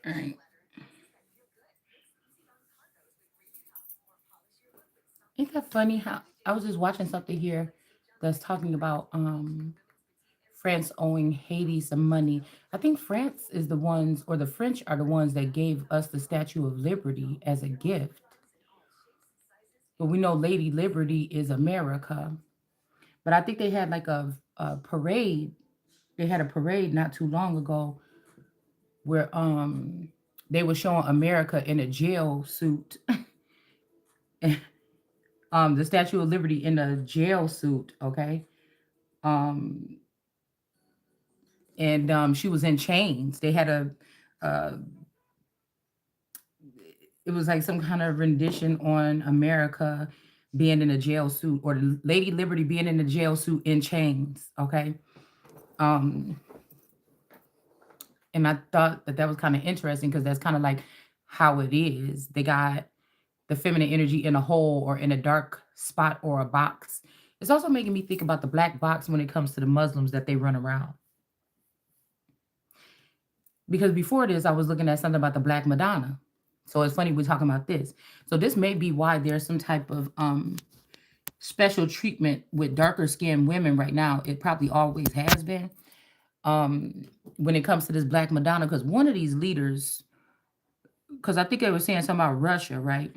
All right. Ain't that funny how I was just watching something here that's talking about France owing Haiti some money. I think France is the ones, or the French are the ones that gave us the Statue of Liberty as a gift. But we know Lady Liberty is America. But I think they had like a parade. They had a parade not too long ago where they were showing America in a jail suit. The Statue of Liberty in a jail suit, okay? Um and she was in chains. They had a uh it was like some kind of rendition on America being in a jail suit, or Lady Liberty being in a jail suit in chains, okay? Um and I thought that that was kind of interesting because that's kind of like how it is. They got the feminine energy in a hole or in a dark spot or a box. It's also making me think about the black box when it comes to the Muslims that they run around. Because before this, I was looking at something about the Black Madonna. So it's funny we're talking about this. So this may be why there's some type of special treatment with darker skinned women right now. It probably always has been, um, when it comes to this Black Madonna. Because one of these leaders, because I think they were saying something about Russia, right?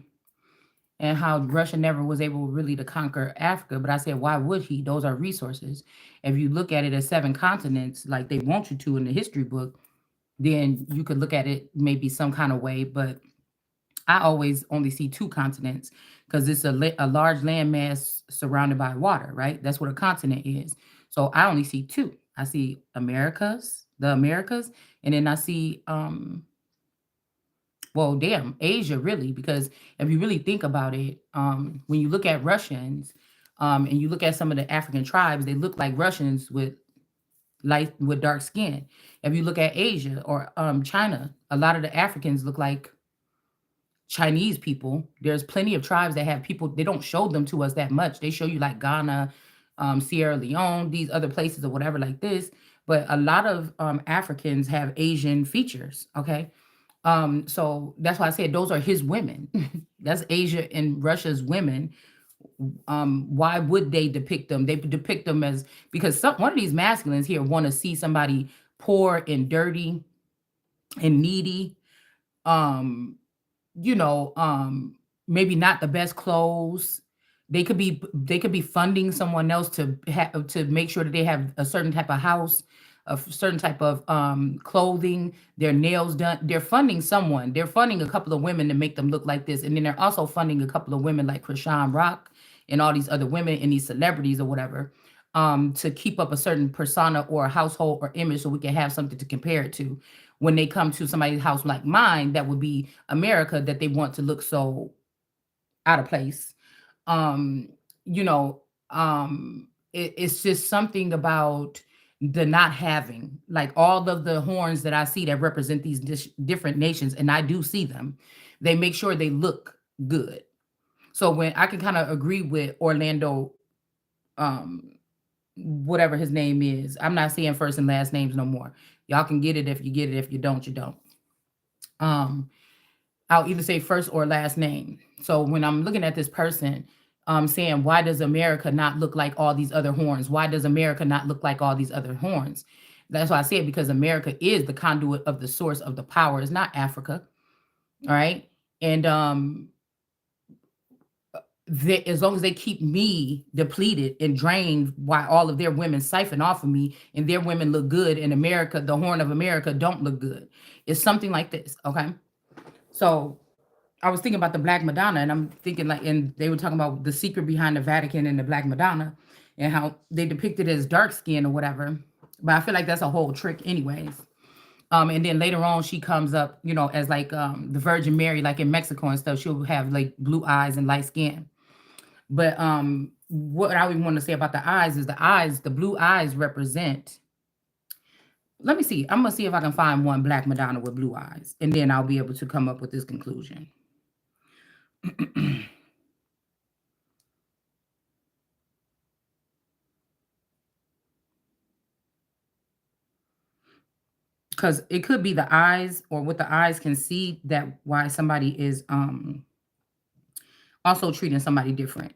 And how Russia never was able really to conquer Africa. But I said, why would he? Those are resources. If you look at it as seven continents, like they want you to in the history book, then you could look at it maybe some kind of way. But I always only see two continents because it's a large landmass surrounded by water, right? That's what a continent is. So I only see two. I see Americas, the Americas, and then I see well, damn, Asia really, because if you really think about it, when you look at Russians, and you look at some of the African tribes, they look like Russians with light with dark skin. If you look at Asia or China, a lot of the Africans look like Chinese people. There's plenty of tribes that have people, they don't show them to us that much. They show you like Ghana, Sierra Leone, these other places or whatever like this. But a lot of Africans have Asian features. Okay. So that's why I said those are his women. That's Asia and Russia's women. Why would they depict them? They depict them as, because one of these masculines here want to see somebody poor and dirty and needy. Um, you know, maybe not the best clothes. They could be funding someone else to make sure that they have a certain type of house, a certain type of clothing, their nails done. They're funding someone. They're funding a couple of women to make them look like this, and then they're also funding a couple of women like Krishan Rock and all these other women and these celebrities or whatever, to keep up a certain persona or a household or image so we can have something to compare it to when they come to somebody's house like mine, that would be America, that they want to look so out of place. Um, you know, it's just something about the not having, like all of the horns that I see that represent these different nations, and I do see them. They make sure they look good. So when I can kind of agree with Orlando, um, whatever his name is, I'm not saying first and last names no more. Y'all can get it if you get it. If you don't, you don't. Um, I'll either say first or last name. So when I'm looking at this person, saying, why does America not look like all these other horns? Why does America not look like all these other horns? That's why I say it, because America is the conduit of the source of the power. It's not Africa. All right. And as long as they keep me depleted and drained, while all of their women siphon off of me and their women look good, in America, the horn of America don't look good. It's something like this. Okay. So I was thinking about the Black Madonna, and I'm thinking like, and they were talking about the secret behind the Vatican and the Black Madonna, and how they depict it as dark skin or whatever. But I feel like that's a whole trick, anyways. And then later on, she comes up, as like the Virgin Mary, like in Mexico and stuff. She'll have like blue eyes and light skin. But what I would want to say about the eyes is the blue eyes represent. Let me see. I'm gonna see if I can find one Black Madonna with blue eyes, and then I'll be able to come up with this conclusion. because it could be the eyes or what the eyes can see that why somebody is also treating somebody different.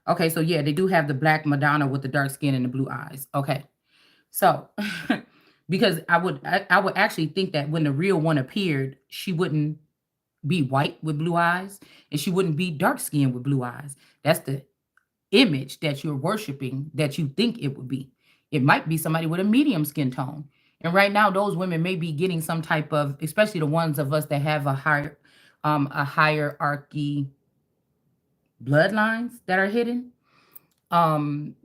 Okay, so yeah, they do have the black Madonna with the dark skin and the blue eyes. Okay, so because I would actually think that when the real one appeared, she wouldn't be white with blue eyes and she wouldn't be dark skinned with blue eyes. That's the image that you're worshiping that you think it would be. It might be somebody with a medium skin tone. And right now, those women may be getting some type of, especially the ones of us that have a hierarchy bloodlines that are hidden. Um,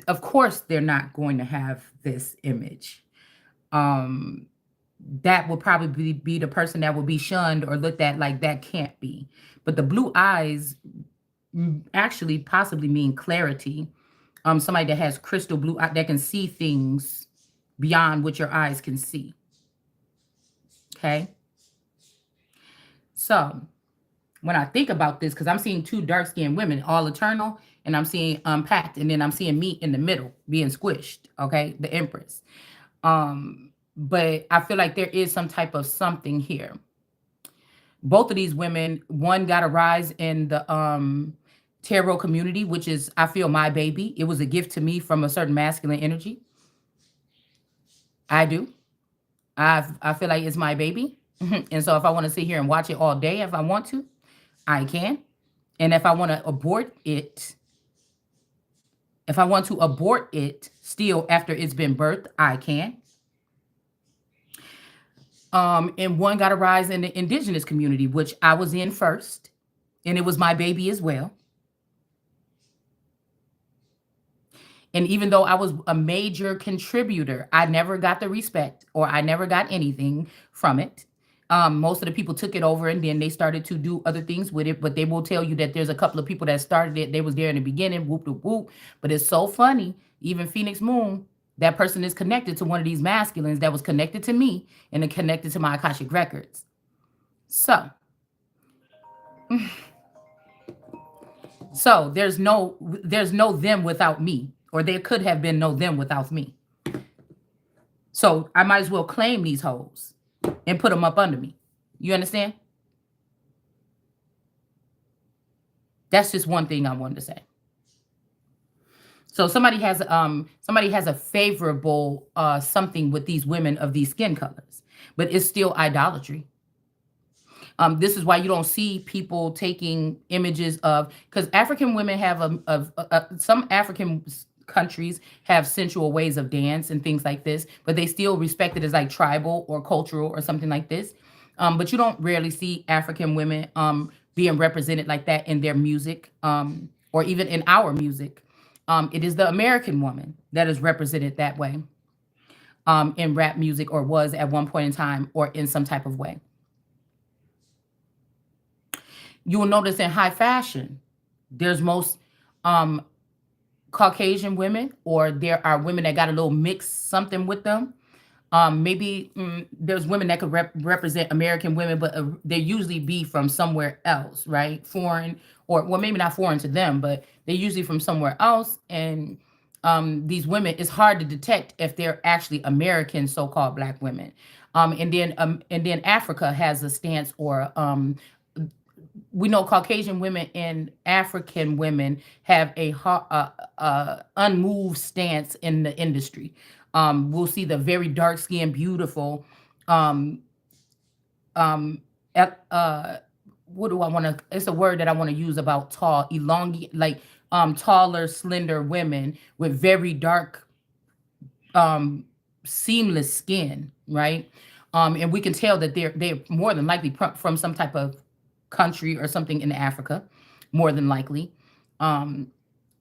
of course, they're not going to have this image. Um, that will probably be the person that will be shunned or looked at like that can't be. But the blue eyes actually possibly mean clarity. Somebody that has crystal blue that can see things beyond what your eyes can see. Okay. So when I think about this, because I'm seeing two dark skinned women, all eternal, and I'm seeing unpacked, and then I'm seeing me in the middle being squished. Okay, the Empress. But I feel like there is some type of something here. Both of these women, one got a rise in the tarot community, which is I feel my baby. It was a gift to me from a certain masculine energy. I do. I feel like it's my baby. And so if I want to sit here and watch it all day, if I want to, I can. And if I want to abort it, if I want to abort it still after it's been birthed, I can. And one got a rise in the indigenous community, which I was in first, and it was my baby as well. And even though I was a major contributor, I never got the respect or I never got anything from it. Most of the people took it over and then they started to do other things with it. But they will tell you that there's a couple of people that started it. They was there in the beginning, whoop, whoop, whoop. But it's so funny. Even Phoenix Moon, that person is connected to one of these masculines that was connected to me and then connected to my Akashic records. So, so there's no them without me, or there could have been no them without me. So I might as well claim these hoes and put them up under me. You understand? That's just one thing I wanted to say. So somebody has a favorable something with these women of these skin colors, but it's still idolatry. This is why you don't see people taking images of because African women have some African countries have sensual ways of dance and things like this, but they still respect it as like tribal or cultural or something like this. But you don't rarely see African women being represented like that in their music or even in our music. It is the American woman that is represented that way in rap music or was at one point in time or in some type of way. You will notice in high fashion, there's most um, Caucasian women, or there are women that got a little mix something with them. Maybe there's women that could represent American women, but they usually be from somewhere else, right? Foreign, or well, maybe not foreign to them, but they're usually from somewhere else. And these women, it's hard to detect if they're actually American, so-called Black women. And then Africa has a stance, or we know Caucasian women and African women have a unmoved stance in the industry. We'll see the very dark skinned, beautiful, um, um, what do I want to? It's a word that I want to use about tall, elongate, like taller, slender women with very dark, um, seamless skin, right? And we can tell that they're more than likely from some type of country or something in Africa, more than likely. Um,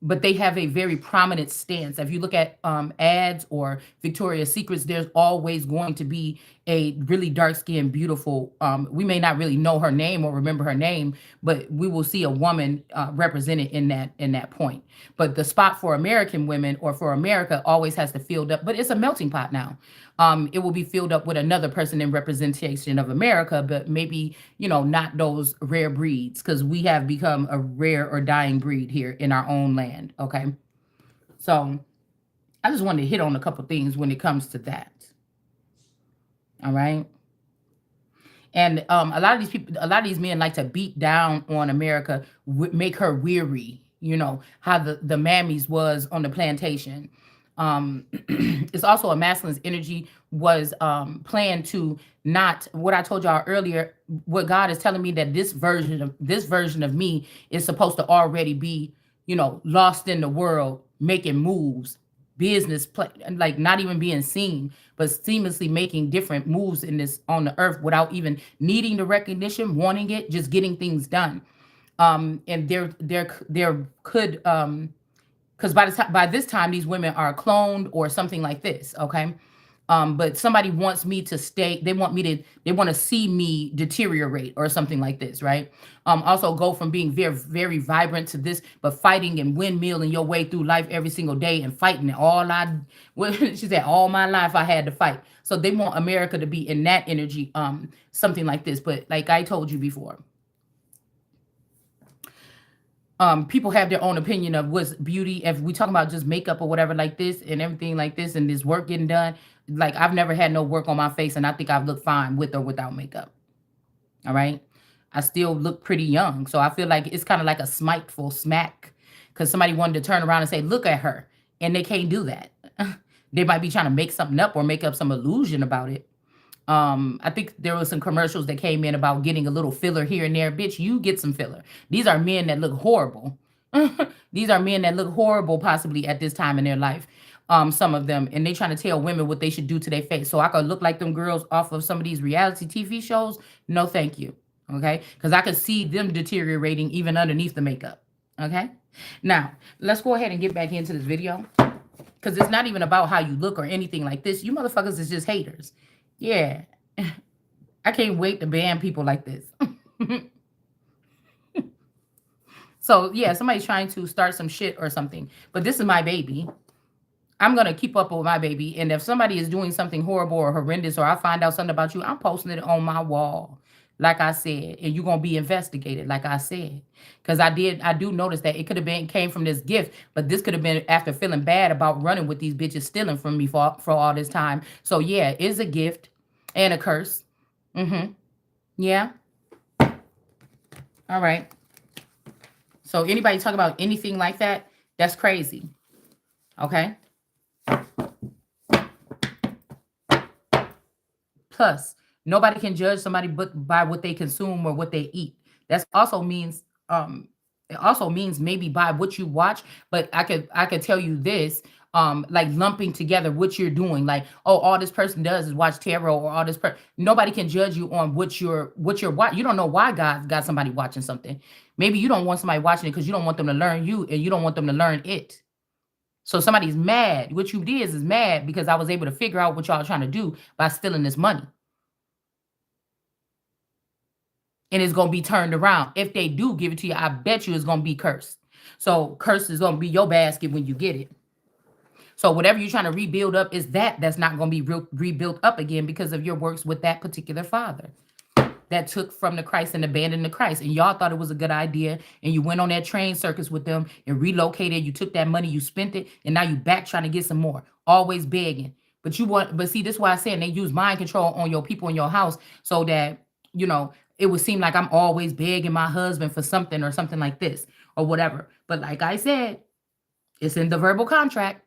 but they have a very prominent stance. If you look at ads or Victoria's Secrets, there's always going to be a really dark skinned, beautiful. We may not really know her name or remember her name, but we will see a woman represented in that point. But the spot for American women or for America always has to filled up. But it's a melting pot now. It will be filled up with another person in representation of America, but maybe not those rare breeds, because we have become a rare or dying breed here in our own land. Okay, so I just wanted to hit on a couple things when it comes to that. All right. And a lot of these people, a lot of these men like to beat down on America, make her weary. You know how the mammies was on the plantation. It's also a masculine's energy was planned to not what I told y'all earlier. What God is telling me that this version of me is supposed to already be, lost in the world, making moves, business play, like not even being seen, but seamlessly making different moves in this on the earth without even needing the recognition, wanting it, just getting things done. And there could because by this time these women are cloned or something like this, okay? But somebody wants me to stay, they want to see me deteriorate or something like this, right? Also go from being very, very vibrant to this, but fighting and windmilling your way through life every single day and fighting she said, all my life I had to fight. So they want America to be in that energy, something like this. But like I told you before, people have their own opinion of what's beauty. If we talk about just makeup or whatever like this and everything like this and this work getting done, like I've never had no work on my face and I think I've looked fine with or without makeup. All right. I still look pretty young. So I feel like it's kind of like a smiteful smack because somebody wanted to turn around and say, look at her. And they can't do that. They might be trying to make something up or make up some illusion about it. I think there was some commercials that came in about getting a little filler here and there. Bitch, you get some filler. These are men that look horrible. These are men that look horrible possibly at this time in their life. Some of them, and they trying to tell women what they should do to their face. So I could look like them girls off of some of these reality TV shows. No, thank you. Okay. Because I could see them deteriorating even underneath the makeup. Okay. Now, let's go ahead and get back into this video. Because it's not even about how you look or anything like this. You motherfuckers is just haters. Yeah. I can't wait to ban people like this. So, yeah, somebody's trying to start some shit or something. But this is my baby. I'm going to keep up with my baby. And if somebody is doing something horrible or horrendous or I find out something about you, I'm posting it on my wall, like I said. And you're going to be investigated, like I said. Because I do notice that it could have came from this gift. But this could have been after feeling bad about running with these bitches stealing from me for all this time. So, yeah, it's a gift and a curse. Yeah. All right. So anybody talk about anything like that, that's crazy. Okay. Plus, nobody can judge somebody but by what they consume or what they eat. That's also means it also means maybe by what you watch, but I could tell you this, like lumping together what you're doing, like, oh, all this person does is watch tarot, or all this nobody can judge you on what you're watching. You don't know why God got somebody watching something. Maybe you don't want somebody watching it because you don't want them to learn you and you don't want them to learn it. So somebody's mad. What you did is mad because I was able to figure out what y'all are trying to do by stealing this money. And it's going to be turned around. If they do give it to you, I bet you it's going to be cursed. So curse is going to be your basket when you get it. So whatever you're trying to rebuild up is that's not going to be rebuilt up again because of your works with that particular father that took from the Christ and abandoned the Christ. And y'all thought it was a good idea. And you went on that train circus with them and relocated. You took that money, you spent it, and now you back trying to get some more. Always begging. But see, this is why I said they use mind control on your people in your house so that, it would seem like I'm always begging my husband for something or something like this or whatever. But like I said, it's in the verbal contract.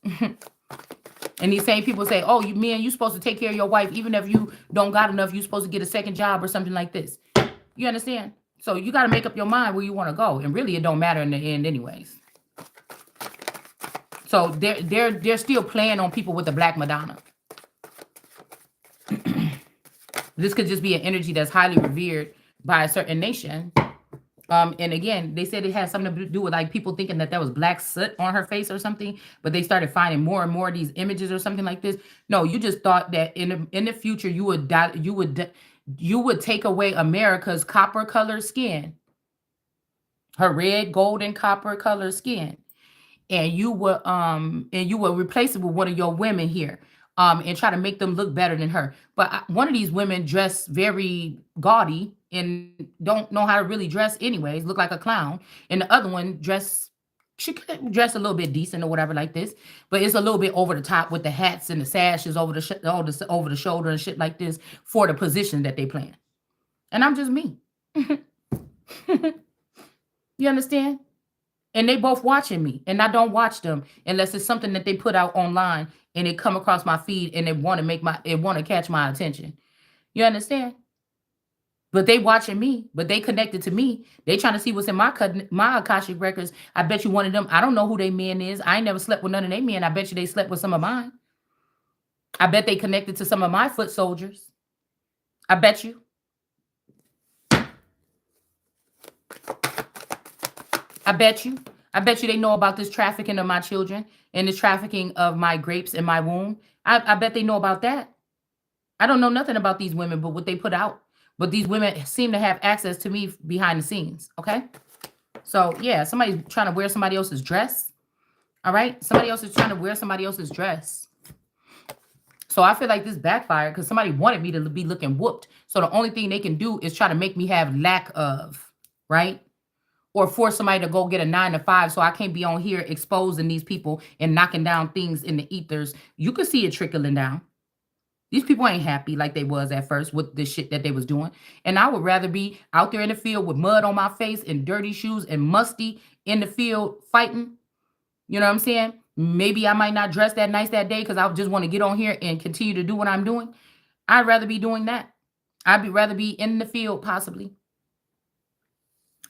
And these same people say, oh, you supposed to take care of your wife. Even if you don't got enough, you supposed to get a second job or something like this. You understand? So you got to make up your mind where you want to go. And really, it don't matter in the end anyways. So they're still playing on people with the Black Madonna. This could just be an energy that's highly revered by a certain nation. And again, they said it had something to do with like people thinking that was black soot on her face or something, but they started finding more and more of these images or something like this. No, you just thought that in the future you would take away America's copper colored skin, her red, gold, and copper colored skin, and you would replace it with one of your women here. And try to make them look better than her. But one of these women dress very gaudy and don't know how to really dress anyways, look like a clown. And the other one dress She could dress a little bit decent or whatever like this, but it's a little bit over the top with the hats and the sashes over the over the shoulder and shit like this for the position that they playing. And I'm just me. You understand? And they both watching me, and I don't watch them unless it's something that they put out online and it come across my feed and it want to catch my attention. You understand? But they watching me, but they connected to me. They trying to see what's in my Akashic records. I bet you one of them, I don't know who they man is. I ain't never slept with none of they men. I bet you they slept with some of mine. I bet they connected to some of my foot soldiers. I bet you. I bet you. I bet you they know about this trafficking of my children and this trafficking of my grapes in my womb. I bet they know about that. I don't know nothing about these women, but what they put out. But these women seem to have access to me behind the scenes. Okay. So yeah, somebody's trying to wear somebody else's dress. All right. Somebody else is trying to wear somebody else's dress. So I feel like this backfired because somebody wanted me to be looking whooped. So the only thing they can do is try to make me have lack of, right? Or force somebody to go get a 9 to 5 so I can't be on here exposing these people and knocking down things in the ethers. You can see it trickling down. These people ain't happy like they was at first with the shit that they was doing. And I would rather be out there in the field with mud on my face and dirty shoes and musty in the field fighting. You know what I'm saying? Maybe I might not dress that nice that day because I just want to get on here and continue to do what I'm doing. I'd rather be doing that. I'd rather be in the field possibly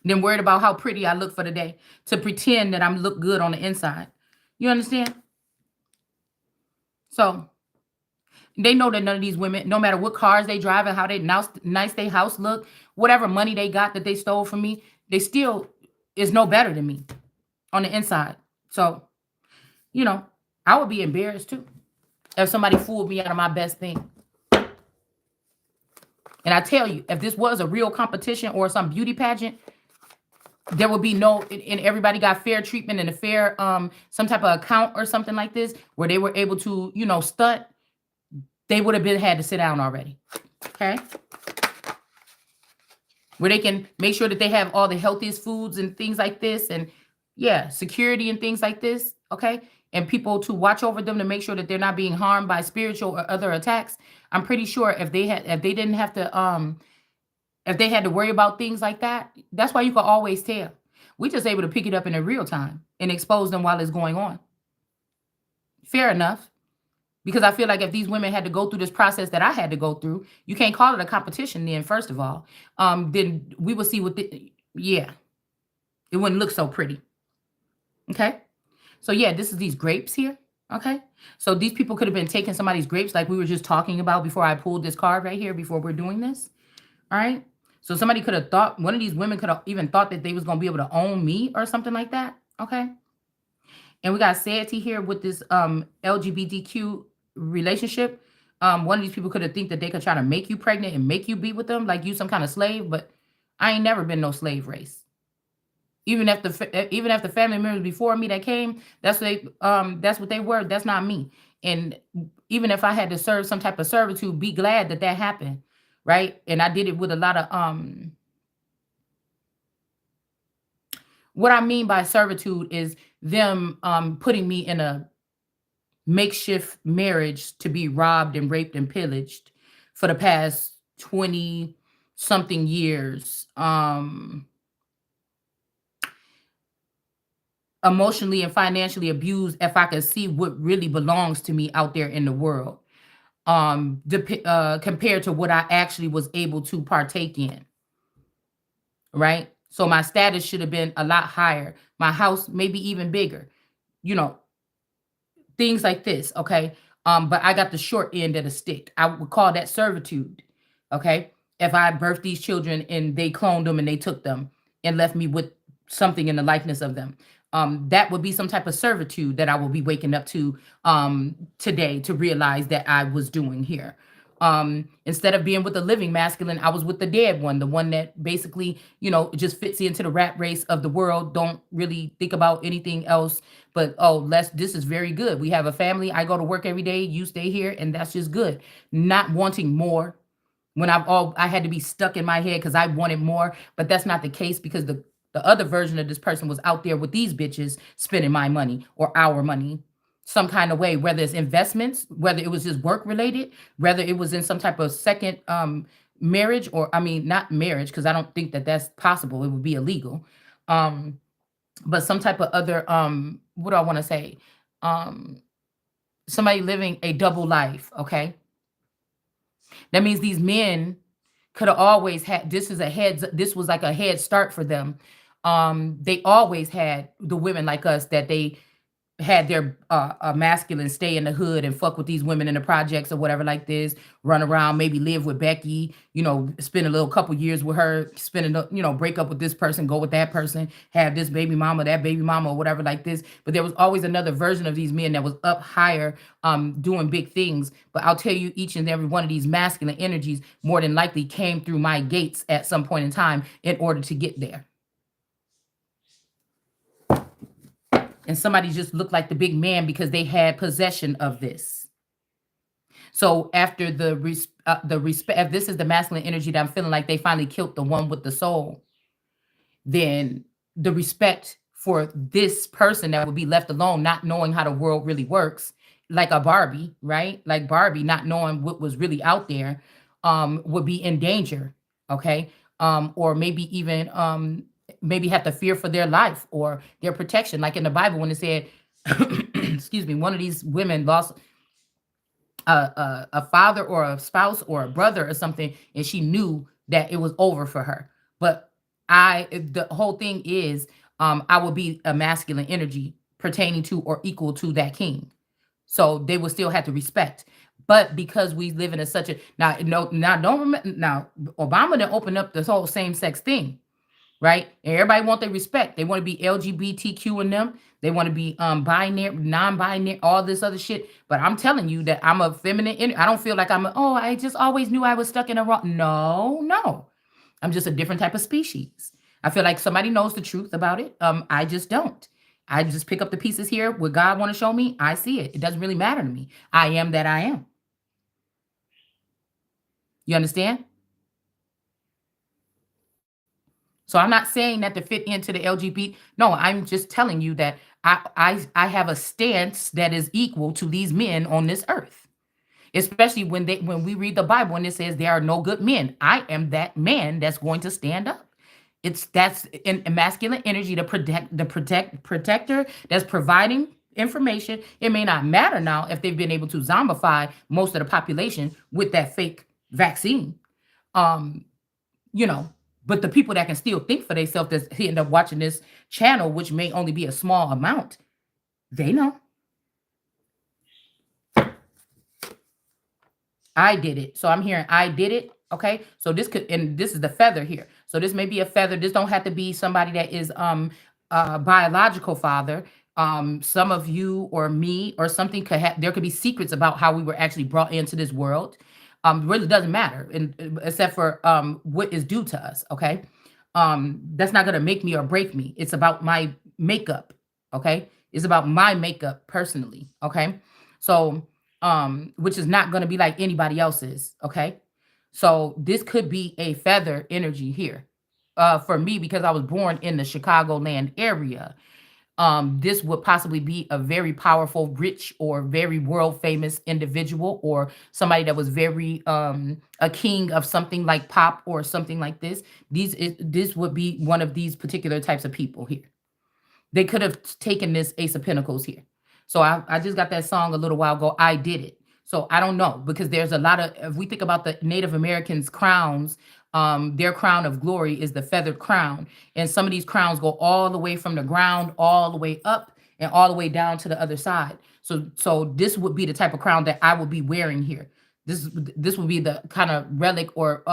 than worried about how pretty I look for the day to pretend that I'm look good on the inside. You understand? So they know that none of these women, no matter what cars they drive and how they nice their house look, whatever money they got that they stole from me, they still is no better than me on the inside. So, you know, I would be embarrassed too if somebody fooled me out of my best thing. And I tell you, if this was a real competition or some beauty pageant, there would be no, and everybody got fair treatment and a fair, some type of account or something like this, where they were able to, stunt. They would have had to sit down already. Okay. Where they can make sure that they have all the healthiest foods and things like this. And yeah, security and things like this. Okay. And people to watch over them to make sure that they're not being harmed by spiritual or other attacks. I'm pretty sure if they didn't have to, if they had to worry about things like that, that's why you can always tell. We're just able to pick it up in a real time and expose them while it's going on. Fair enough. Because I feel like if these women had to go through this process that I had to go through, you can't call it a competition then, first of all. Then we will see yeah, it wouldn't look so pretty. Okay. So yeah, this is these grapes here. Okay. So these people could have been taking somebody's grapes like we were just talking about before I pulled this card right here before we're doing this. All right. So somebody could have thought, one of these women could have even thought that they was going to be able to own me or something like that. Okay. And we got Sati here with this LGBTQ relationship. One of these people could have think that they could try to make you pregnant and make you be with them like you some kind of slave, but I ain't never been no slave race. Even if the family members before me that came, that's what they were. That's not me. And even if I had to serve some type of servitude, be glad that that happened, right? And I did it with a lot of what I mean by servitude is them putting me in a makeshift marriage to be robbed and raped and pillaged for the past 20 something years. Emotionally and financially abused if I could see what really belongs to me out there in the world. Compared to what I actually was able to partake in. Right? So my status should have been a lot higher. My house maybe even bigger. You know, things like this, okay? But I got the short end of the stick. I would call that servitude, okay? If I birthed these children and they cloned them and they took them and left me with something in the likeness of them, that would be some type of servitude that I will be waking up to today to realize that I was doing here. Instead of being with the living masculine, I was with the dead one, the one that basically, just fits into the rat race of the world. Don't really think about anything else, but this is very good. We have a family. I go to work every day. You stay here, and that's just good. Not wanting more when I had to be stuck in my head because I wanted more, but that's not the case because The other version of this person was out there with these bitches spending my money or our money some kind of way, whether it's investments, whether it was just work related, whether it was in some type of second marriage, or I mean, not marriage, because I don't think that that's possible. It would be illegal. Um, but some type of other, what do I want to say? Um, Somebody living a double life. Okay. That means these men could have always had, this was like a head start for them. They always had the women like us that they had their masculine stay in the hood and fuck with these women in the projects or whatever like this, run around, maybe live with Becky, spend a little couple years with her, break up with this person, go with that person, have this baby mama, that baby mama, or whatever like this. But there was always another version of these men that was up higher, doing big things. But I'll tell you, each and every one of these masculine energies more than likely came through my gates at some point in time in order to get there. And somebody just looked like the big man because they had possession of this. So after the respect, if this is the masculine energy that I'm feeling like they finally killed the one with the soul, then the respect for this person that would be left alone, not knowing how the world really works, like a Barbie, right? Like Barbie, not knowing what was really out there, would be in danger. Okay. Or maybe even maybe have to fear for their life or their protection. Like in the Bible, when it said, excuse me, one of these women lost a father or a spouse or a brother or something, and she knew that it was over for her. But the whole thing is, I will be a masculine energy pertaining to or equal to that king. So they will still have to respect. But because we live in a such a now, no, now don't remember now, Obama didn't open up this whole same sex thing, right? And everybody want their respect. They want to be LGBTQ in them. They want to be binary, non-binary, all this other shit. But I'm telling you that I'm a feminine. I don't feel like oh, I just always knew I was stuck in a wrong. No, no. I'm just a different type of species. I feel like somebody knows the truth about it. I just don't. I just pick up the pieces here. What God want to show me, I see it. It doesn't really matter to me. I am that I am. You understand? So I'm not saying that to fit into the LGBT. No, I'm just telling you that I have a stance that is equal to these men on this earth. Especially when we read the Bible and it says there are no good men. I am that man that's going to stand up. That's in masculine energy, to protector that's providing information. It may not matter now if they've been able to zombify most of the population with that fake vaccine. Um, you know, but the people that can still think for themselves that end up watching this channel, which may only be a small amount, they know. I did it. So I'm hearing I did it. Okay. So this could, and this is the feather here. So this may be a feather. This don't have to be somebody that is a biological father. Some of you or me or something could have, there could be secrets about how we were actually brought into this world. Really doesn't matter, and except for what is due to us. Okay. That's not gonna make me or break me. It's about my makeup. Okay. It's about my makeup personally. Okay. So which is not going to be like anybody else's. Okay. So this could be a feather energy here. For me, because I was born in the Chicagoland area, this would possibly be a very powerful, rich, or very world famous individual, or somebody that was very a king of something like pop or something like this. This would be one of these particular types of people here. They could have taken this Ace of Pentacles here. So I just got that song a little while ago. I did it. So I don't know, because there's a lot of, if we think about the Native Americans' crowns, their crown of glory is the feathered crown. And some of these crowns go all the way from the ground, all the way up and all the way down to the other side. So this would be the type of crown that I would be wearing here. This would be the kind of relic or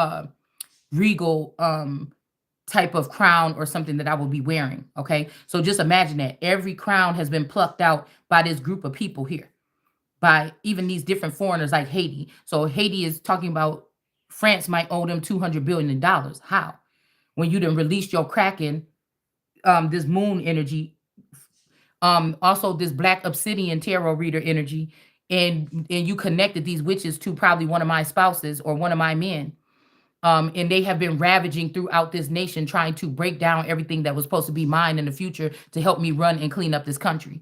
regal type of crown or something that I will be wearing. Okay. So just imagine that every crown has been plucked out by this group of people here, by even these different foreigners like Haiti. So Haiti is talking about France might owe them $200 billion. How? When you done released your Kraken, this moon energy, also this black obsidian tarot reader energy, and you connected these witches to probably one of my spouses or one of my men. And they have been ravaging throughout this nation, trying to break down everything that was supposed to be mine in the future to help me run and clean up this country.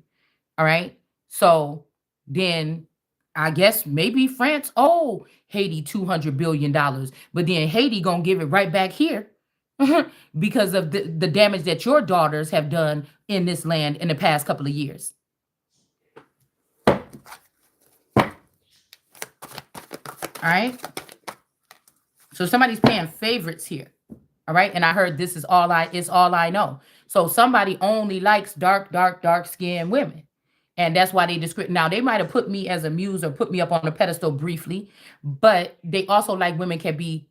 All right. So then I guess maybe France owe Haiti $200 billion, but then Haiti gonna give it right back here because of the damage that your daughters have done in this land in the past couple of years. All right. So somebody's paying favorites here. All right. And I heard this is all I know. So somebody only likes dark skinned women. And that's why they describe. Now they might have put me as a muse or put me up on a pedestal briefly, but they also like women can be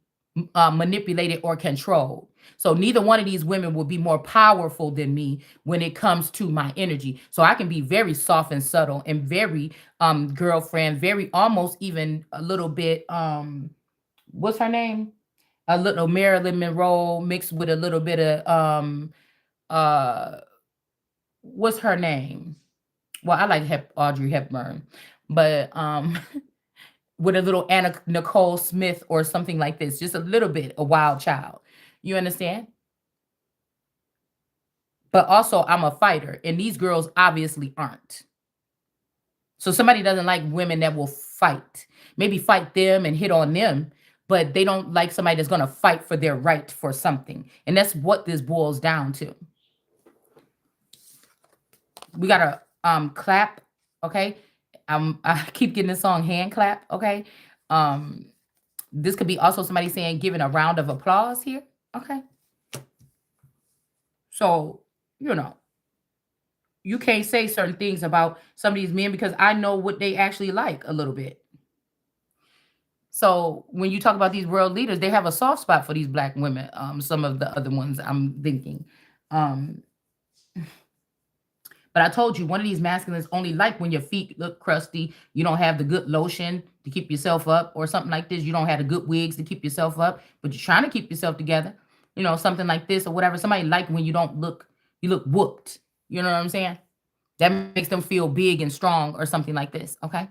manipulated or controlled. So neither one of these women will be more powerful than me when it comes to my energy. So I can be very soft and subtle and very girlfriend, very almost even a little bit what's her name? A little Marilyn Monroe mixed with a little bit of uh what's her name? Well, I like Audrey Hepburn, but with a little Anna Nicole Smith or something like this, just a little bit a wild child. You understand? But also I'm a fighter, and these girls obviously aren't. So somebody doesn't like women that will fight. Maybe fight them and hit on them, but they don't like somebody that's going to fight for their right for something. And that's what this boils down to. We got to clap, okay? I keep getting this song hand clap, okay? Um this could be also somebody saying giving a round of applause here, okay? So, you know, you can't say certain things about some of these men because I know what they actually like a little bit. So when you talk about these world leaders, they have a soft spot for these black women. Some of the other ones I'm thinking. Um, but I told you one of these masculines only like when your feet look crusty, you don't have the good lotion to keep yourself up, or something like this. You don't have the good wigs to keep yourself up, but you're trying to keep yourself together. You know, something like this or whatever. Somebody like when you look whooped. You know what I'm saying? That makes them feel big and strong or something like this. Okay.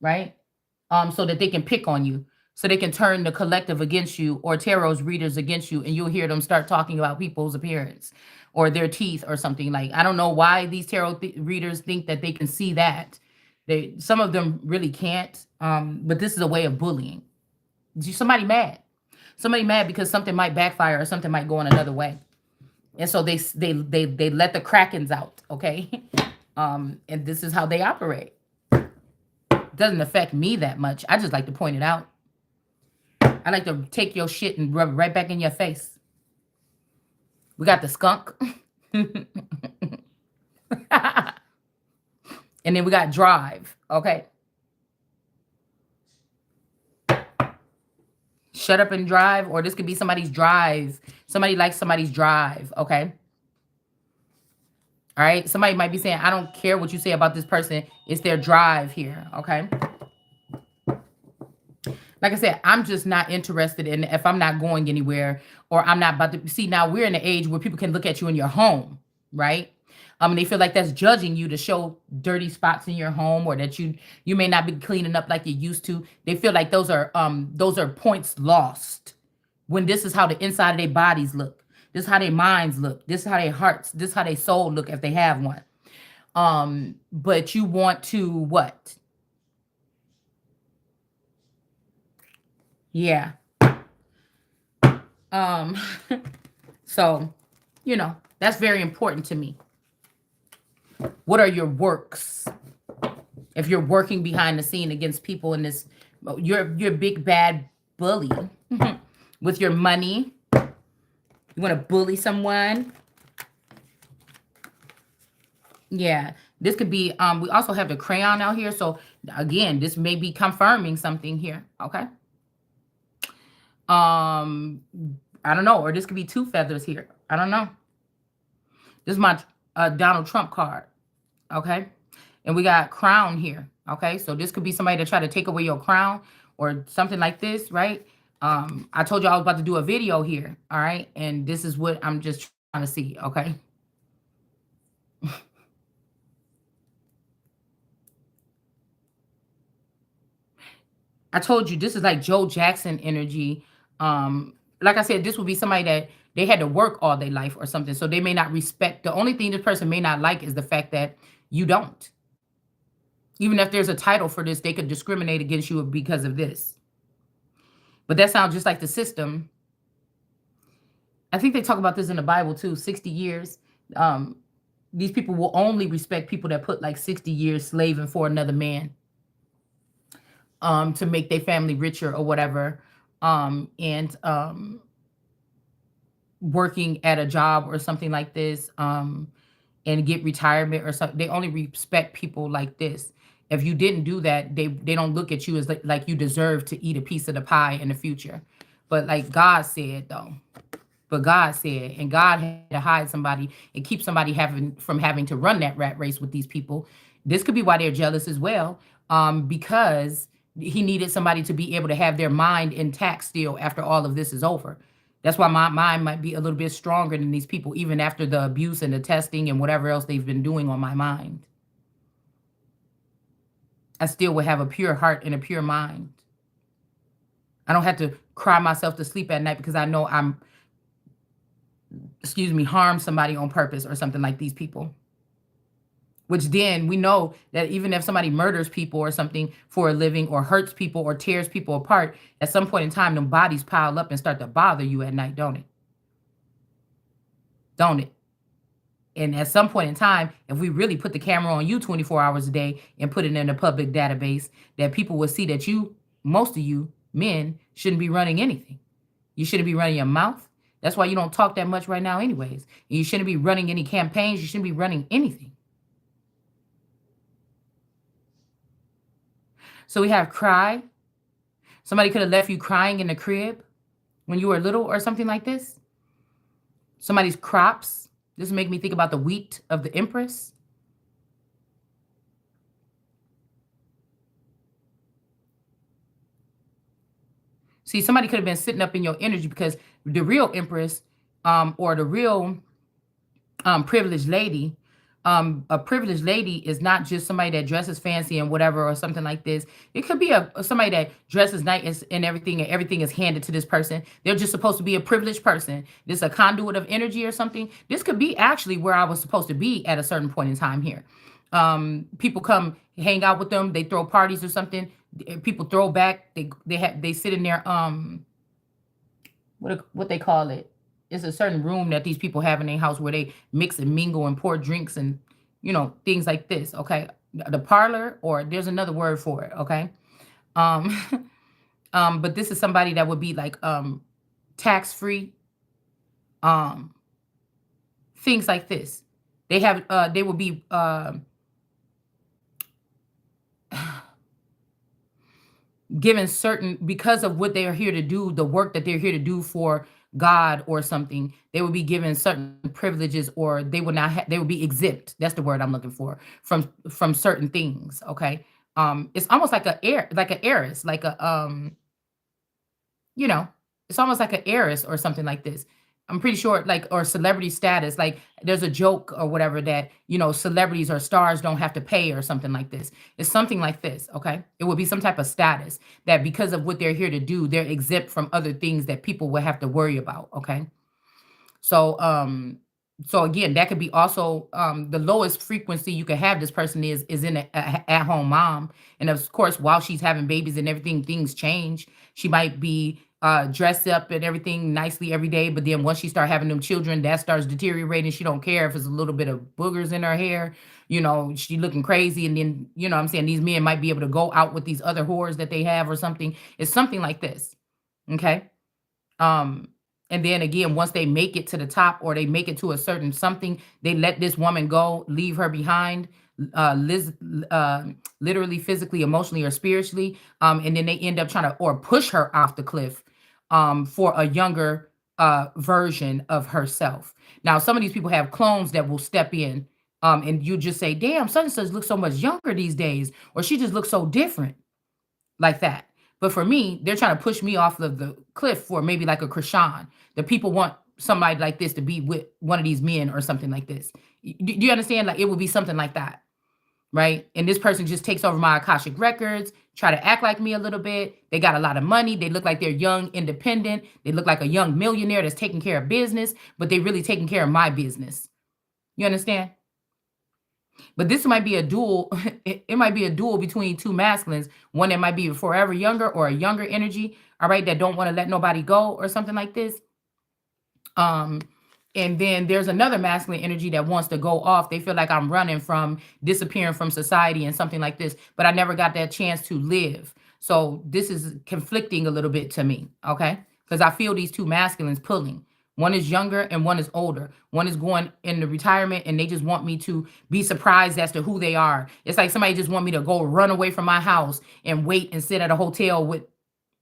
Right? So that they can pick on you, so they can turn the collective against you or tarot's readers against you, and you'll hear them start talking about people's appearance or their teeth or something. Like I don't know why these readers think that they can see that. Some of them really can't. But this is a way of bullying. Somebody mad. Somebody mad because something might backfire or something might go in another way, and so they let the krakens out. Okay, and this is how they operate. Doesn't affect me that much. I just like to point it out. I like to take your shit and rub it right back in your face. We got the skunk. And then we got drive. Okay. Shut up and drive, or this could be somebody's drive. Somebody likes somebody's drive. Okay. All right. Somebody might be saying, I don't care what you say about this person. It's their drive here. Okay. Like I said, I'm just not interested in if I'm not going anywhere or I'm not about to see. Now we're in an age where people can look at you in your home, right? And they feel like that's judging you to show dirty spots in your home or that you may not be cleaning up like you used to. They feel like those are points lost when this is how the inside of their bodies look. This is how their minds look. This is how their hearts, this is how their soul look if they have one. But you want to what? Yeah. Um, so, that's very important to me. What are your works? If you're working behind the scene against people in this, you're a big bad bully with your money. You want to bully someone? Yeah. This could be, we also have the crayon out here. So again, this may be confirming something here. Okay. I don't know, or this could be two feathers here. I don't know. This is my Donald Trump card. Okay. And we got crown here. Okay. So this could be somebody to try to take away your crown or something like this, right? I told you I was about to do a video here. All right. And this is what I'm just trying to see. Okay. I told you this is like Joe Jackson energy. Like I said, this would be somebody that they had to work all their life or something. So they may not respect. The only thing this person may not like is the fact that you don't. Even if there's a title for this, they could discriminate against you because of this. But that sounds just like the system. I think they talk about this in the Bible too. 60 years. Um, these people will only respect people that put like 60 years slaving for another man, to make their family richer or whatever. And working at a job or something like this, and get retirement or something. They only respect people like this. If you didn't do that, they don't look at you as like you deserve to eat a piece of the pie in the future. But like God said though, but God said, and God had to hide somebody and keep somebody having from having to run that rat race with these people. This could be why they're jealous as well, because he needed somebody to be able to have their mind intact still after all of this is over. That's why my mind might be a little bit stronger than these people, even after the abuse and the testing and whatever else they've been doing on my mind. I still will have a pure heart and a pure mind. I don't have to cry myself to sleep at night because I know I'm, excuse me, harm somebody on purpose or something like these people. Which then we know that even if somebody murders people or something for a living or hurts people or tears people apart, at some point in time, them bodies pile up and start to bother you at night, don't it? Don't it? And at some point in time, if we really put the camera on you 24 hours a day and put it in a public database, that people will see that you, most of you men, shouldn't be running anything. You shouldn't be running your mouth. That's why you don't talk that much right now, anyways. And you shouldn't be running any campaigns. You shouldn't be running anything. So we have cry. Somebody could have left you crying in the crib when you were little or something like this. Somebody's crops. This make me think about the wheat of the Empress. See, somebody could have been sitting up in your energy because the real Empress, or the real privileged lady. A privileged lady is not just somebody that dresses fancy and whatever or something like this. It could be somebody that dresses nice and everything is handed to this person. They're just supposed to be a privileged person. This is a conduit of energy or something. This could be actually where I was supposed to be at a certain point in time here. People come hang out with them. They throw parties or something. People throw back. They sit in their what they call it. It's a certain room that these people have in their house where they mix and mingle and pour drinks and things like this. Okay, the parlor, or there's another word for it. Okay, um, but this is somebody that would be like tax free, um, things like this. They will be given certain, because of what they are here to do, the work that they're here to do for God or something. They would be given certain privileges, or they would not they would be exempt. That's the word I'm looking for, from certain things. Okay. It's almost like like an heiress, like a you know, it's almost like an heiress or something like this. I'm pretty sure, like, or celebrity status. Like, there's a joke or whatever that, celebrities or stars don't have to pay or something like this. It's something like this, okay? It would be some type of status that because of what they're here to do, they're exempt from other things that people will have to worry about, okay? So, so again, that could be also the lowest frequency you could have this person is in a at home mom, and of course, while she's having babies and everything, things change. She might be dressed up and everything nicely every day, but then once she start having them children, that starts deteriorating. She don't care if it's a little bit of boogers in her hair. She looking crazy, and then what I'm saying, these men might be able to go out with these other whores that they have or something. It's something like this, okay? Um, and then again, once they make it to the top or they make it to a certain something, they let this woman go, leave her behind, lis- uh, literally, physically, emotionally, or spiritually. And then they end up trying to or push her off the cliff, for a younger version of herself. Now, some of these people have clones that will step in, and you just say, damn, such and such looks so much younger these days, or she just looks so different like that. But for me, they're trying to push me off of the cliff for maybe like a Krishan. The people want somebody like this to be with one of these men or something like this. Do you understand? Like, it would be something like that. right? And this person just takes over my Akashic records, try to act like me a little bit. They got a lot of money. They look like they're young, independent. They look like a young millionaire that's taking care of business, but they really taking care of my business. You understand? But this might be a duel. It might be a duel between two masculines. One that might be forever younger or a younger energy, all right, that don't want to let nobody go or something like this. Um, and then there's another masculine energy that wants to go off. They feel like I'm running from disappearing from society and something like this, but I never got that chance to live. So this is conflicting a little bit to me, okay? Because I feel these two masculines pulling. One is younger and one is older. One is going into retirement and they just want me to be surprised as to who they are. It's like somebody just want me to go run away from my house and wait and sit at a hotel with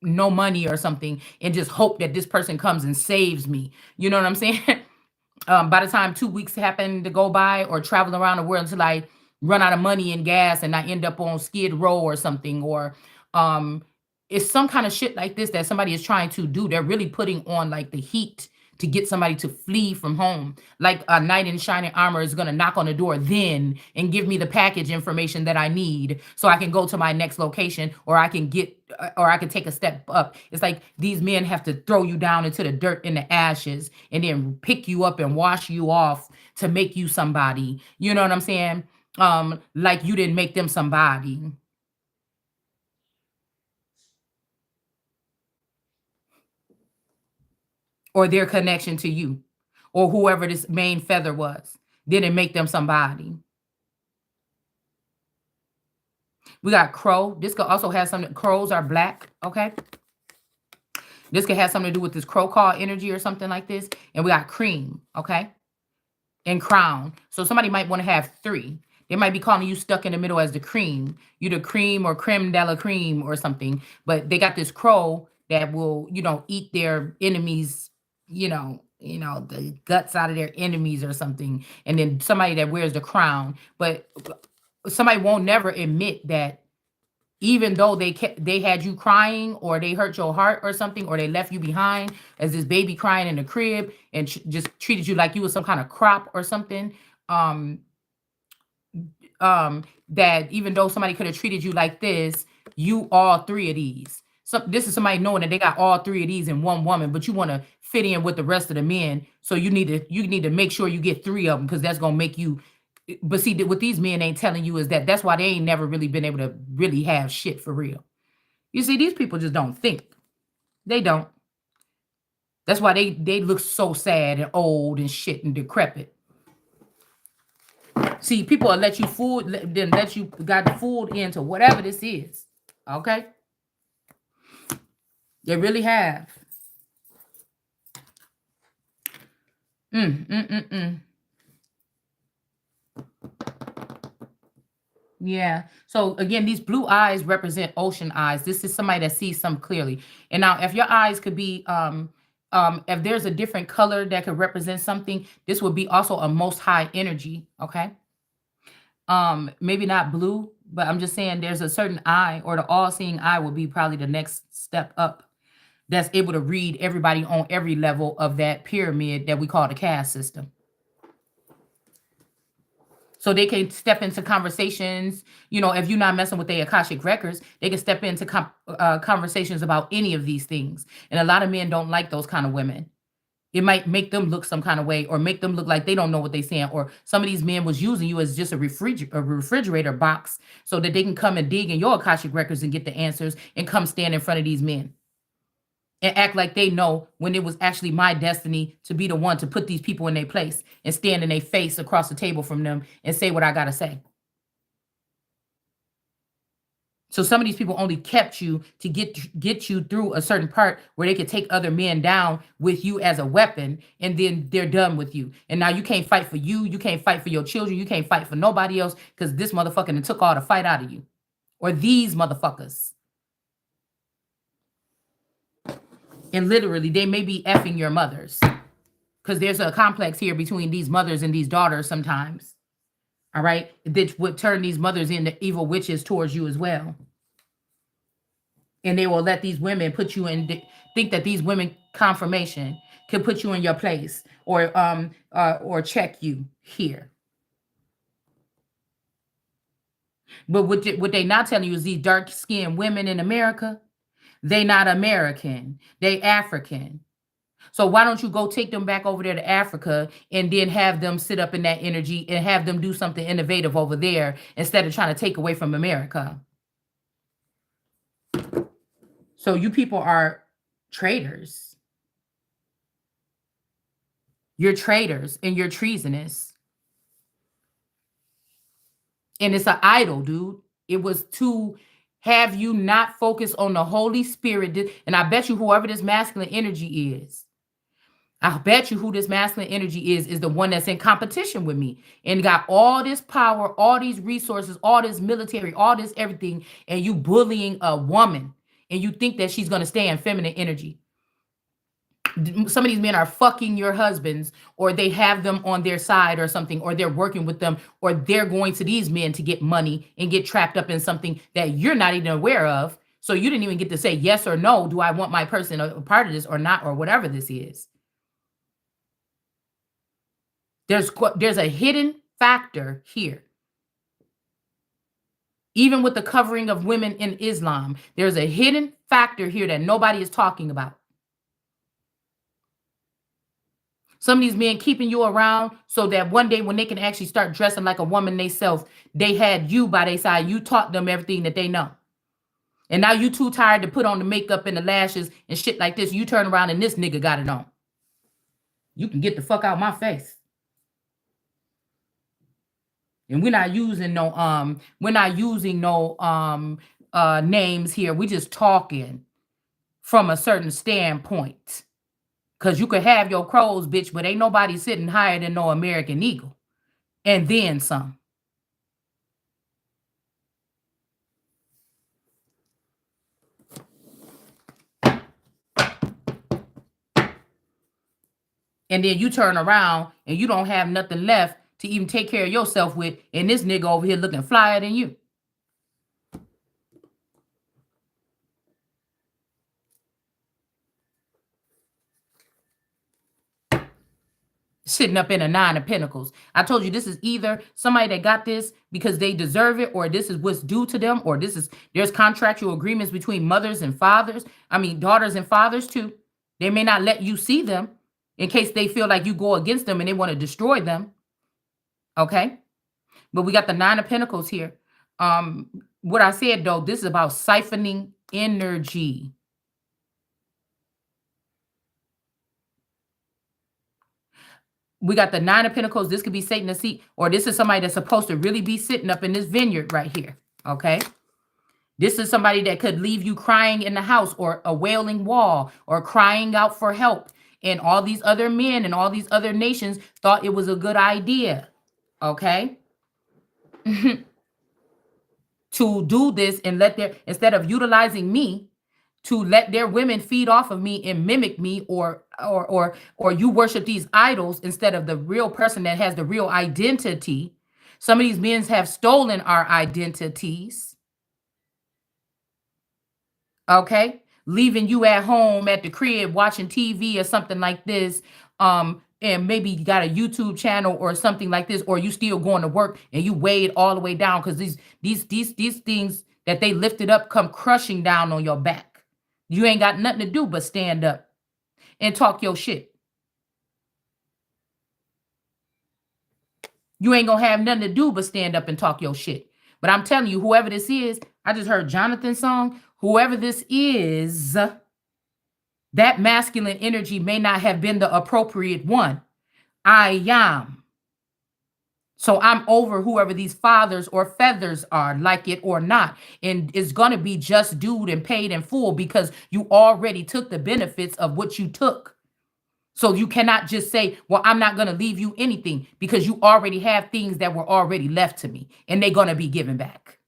no money or something and just hope that this person comes and saves me. You know what I'm saying? By the time 2 weeks happen to go by or travel around the world until I run out of money and gas and I end up on Skid Row or something, or um, it's some kind of shit like this that somebody is trying to do. They're really putting on like the heat to get somebody to flee from home. Like a knight in shining armor is gonna knock on the door then and give me the package information that I need so I can go to my next location, or I can get or I can take a step up. It's like these men have to throw you down into the dirt and the ashes and then pick you up and wash you off to make you somebody. You know what I'm saying? Like you didn't make them somebody, or their connection to you, or whoever this main feather was didn't make them somebody. We got crow. This could also have something. Crows are black. Okay. This could have something to do with this crow call energy or something like this. And we got cream. Okay. And crown. So somebody might want to have three. They might be calling you stuck in the middle as the cream. You the cream or creme de la cream or something. But they got this crow that will, eat their enemies, the guts out of their enemies or something. And then somebody that wears the crown. But somebody won't never admit that even though they had you crying or they hurt your heart or something, or they left you behind as this baby crying in the crib and just treated you like you was some kind of crop or something. um that even though somebody could have treated you like this, you all three of these. So this is somebody knowing that they got all three of these in one woman, but you want to fit in with the rest of the men. So you need to make sure you get three of them, because that's gonna make you. But see, what these men ain't telling you is that that's why they ain't never really been able to really have shit for real. You see, these people just don't think. They don't. That's why they look so sad and old and shit and decrepit. See, people will let you fool, then let you got fooled into whatever this is. Okay, they really have. Mm, mm, mm, mm. Yeah. So again, these blue eyes represent ocean eyes. This is somebody that sees some clearly. And now, if your eyes could be, if there's a different color that could represent something, this would be also a most high energy. Okay. Maybe not blue, but I'm just saying there's a certain eye, or the all-seeing eye will be probably the next step up, that's able to read everybody on every level of that pyramid that we call the caste system. So they can step into conversations. If you're not messing with the Akashic records, they can step into conversations about any of these things. And a lot of men don't like those kind of women. It might make them look some kind of way, or make them look like they don't know what they're saying, or some of these men was using you as just a refrigerator box so that they can come and dig in your Akashic records and get the answers and come stand in front of these men and act like they know, when it was actually my destiny to be the one to put these people in their place and stand in their face across the table from them and say what I gotta say. So some of these people only kept you to get you through a certain part where they could take other men down with you as a weapon, and then they're done with you. And now you can't fight for you, you can't fight for your children, you can't fight for nobody else, because this motherfucker done took all the fight out of you. Or these motherfuckers. And literally, they may be effing your mothers. Because there's a complex here between these mothers and these daughters sometimes. All right? That would turn these mothers into evil witches towards you as well. And they will let these women put you in, think that these women confirmation can put you in your place, or check you here. But what they not telling you is these dark-skinned women in America, they not American. They African. So why don't you go take them back over there to Africa and then have them sit up in that energy and have them do something innovative over there instead of trying to take away from America? So you people are traitors. You're traitors and you're treasonous. And it's an idol, dude. It was to have you not focus on the Holy Spirit. And I bet you whoever this masculine energy is, I bet you who this masculine energy is the one that's in competition with me and got all this power, all these resources, all this military, all this everything, and you bullying a woman and you think that she's going to stay in feminine energy. Some of these men are fucking your husbands, or they have them on their side or something, or they're working with them, or they're going to these men to get money and get trapped up in something that you're not even aware of. So you didn't even get to say yes or no. Do I want my person a part of this or not, or whatever this is? There's a hidden factor here. Even with the covering of women in Islam, there's a hidden factor here that nobody is talking about. Some of these men keeping you around so that one day when they can actually start dressing like a woman themselves, they had you by their side. You taught them everything that they know. And now you too tired to put on the makeup and the lashes and shit like this. You turn around and this nigga got it on. You can get the fuck out my face. And we're not using no names here. We just talking from a certain standpoint. Cause you could have your crows, bitch, but ain't nobody sitting higher than no American eagle. And then some. And then you turn around and you don't have nothing left to even take care of yourself with, and this nigga over here looking flyer than you. Sitting up in a 9 of Pentacles. I told you this is either somebody that got this because they deserve it, or this is what's due to them, or there's contractual agreements between mothers and fathers. I mean, daughters and fathers too. They may not let you see them in case they feel like you go against them and they want to destroy them. Okay? But we got the 9 of Pentacles here. What I said though, this is about siphoning energy. We got the 9 of Pentacles. This could be Satan a seat, or this is somebody that's supposed to really be sitting up in this vineyard right here. Okay. This is somebody that could leave you crying in the house, or a wailing wall, or crying out for help. And all these other men and all these other nations thought it was a good idea. Okay. To do this and instead of utilizing me, to let their women feed off of me and mimic me, or you worship these idols instead of the real person that has the real identity. Some of these men have stolen our identities. Okay? Leaving you at home at the crib watching TV or something like this. And maybe you got a YouTube channel or something like this, or you still going to work and you weighed all the way down because these things that they lifted up come crushing down on your back. You ain't got nothing to do but stand up and talk your shit. You ain't gonna have nothing to do but stand up and talk your shit. But I'm telling you, whoever this is, I just heard Jonathan's song. Whoever this is, that masculine energy may not have been the appropriate one. I am. So I'm over whoever these fathers or feathers are, like it or not. And it's going to be just dude and paid in full because you already took the benefits of what you took. So you cannot just say, well, I'm not going to leave you anything, because you already have things that were already left to me and they're going to be given back.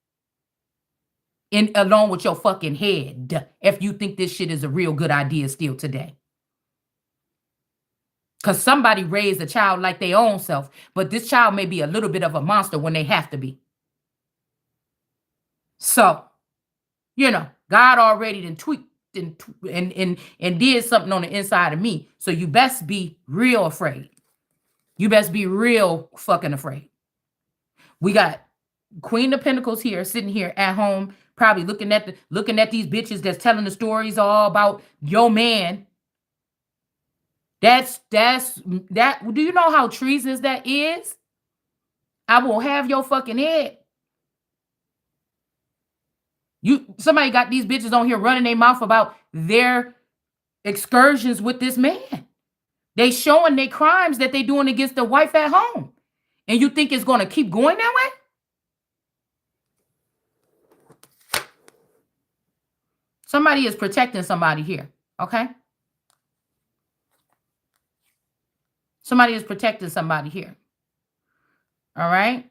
Along with your fucking head, if you think this shit is a real good idea still today. Because somebody raised a child like their own self, but this child may be a little bit of a monster when they have to be. So, God already done tweaked and did something on the inside of me. So you best be real afraid. You best be real fucking afraid. We got Queen of Pentacles here, sitting here at home, probably looking at these bitches that's telling the stories all about your man. That. Do you know how treasonous that is? I will have your fucking head. Somebody got these bitches on here running their mouth about their excursions with this man. They showing their crimes that they doing against the wife at home. And you think it's gonna keep going that way? Somebody is protecting somebody here, okay? Somebody is protecting somebody here. All right?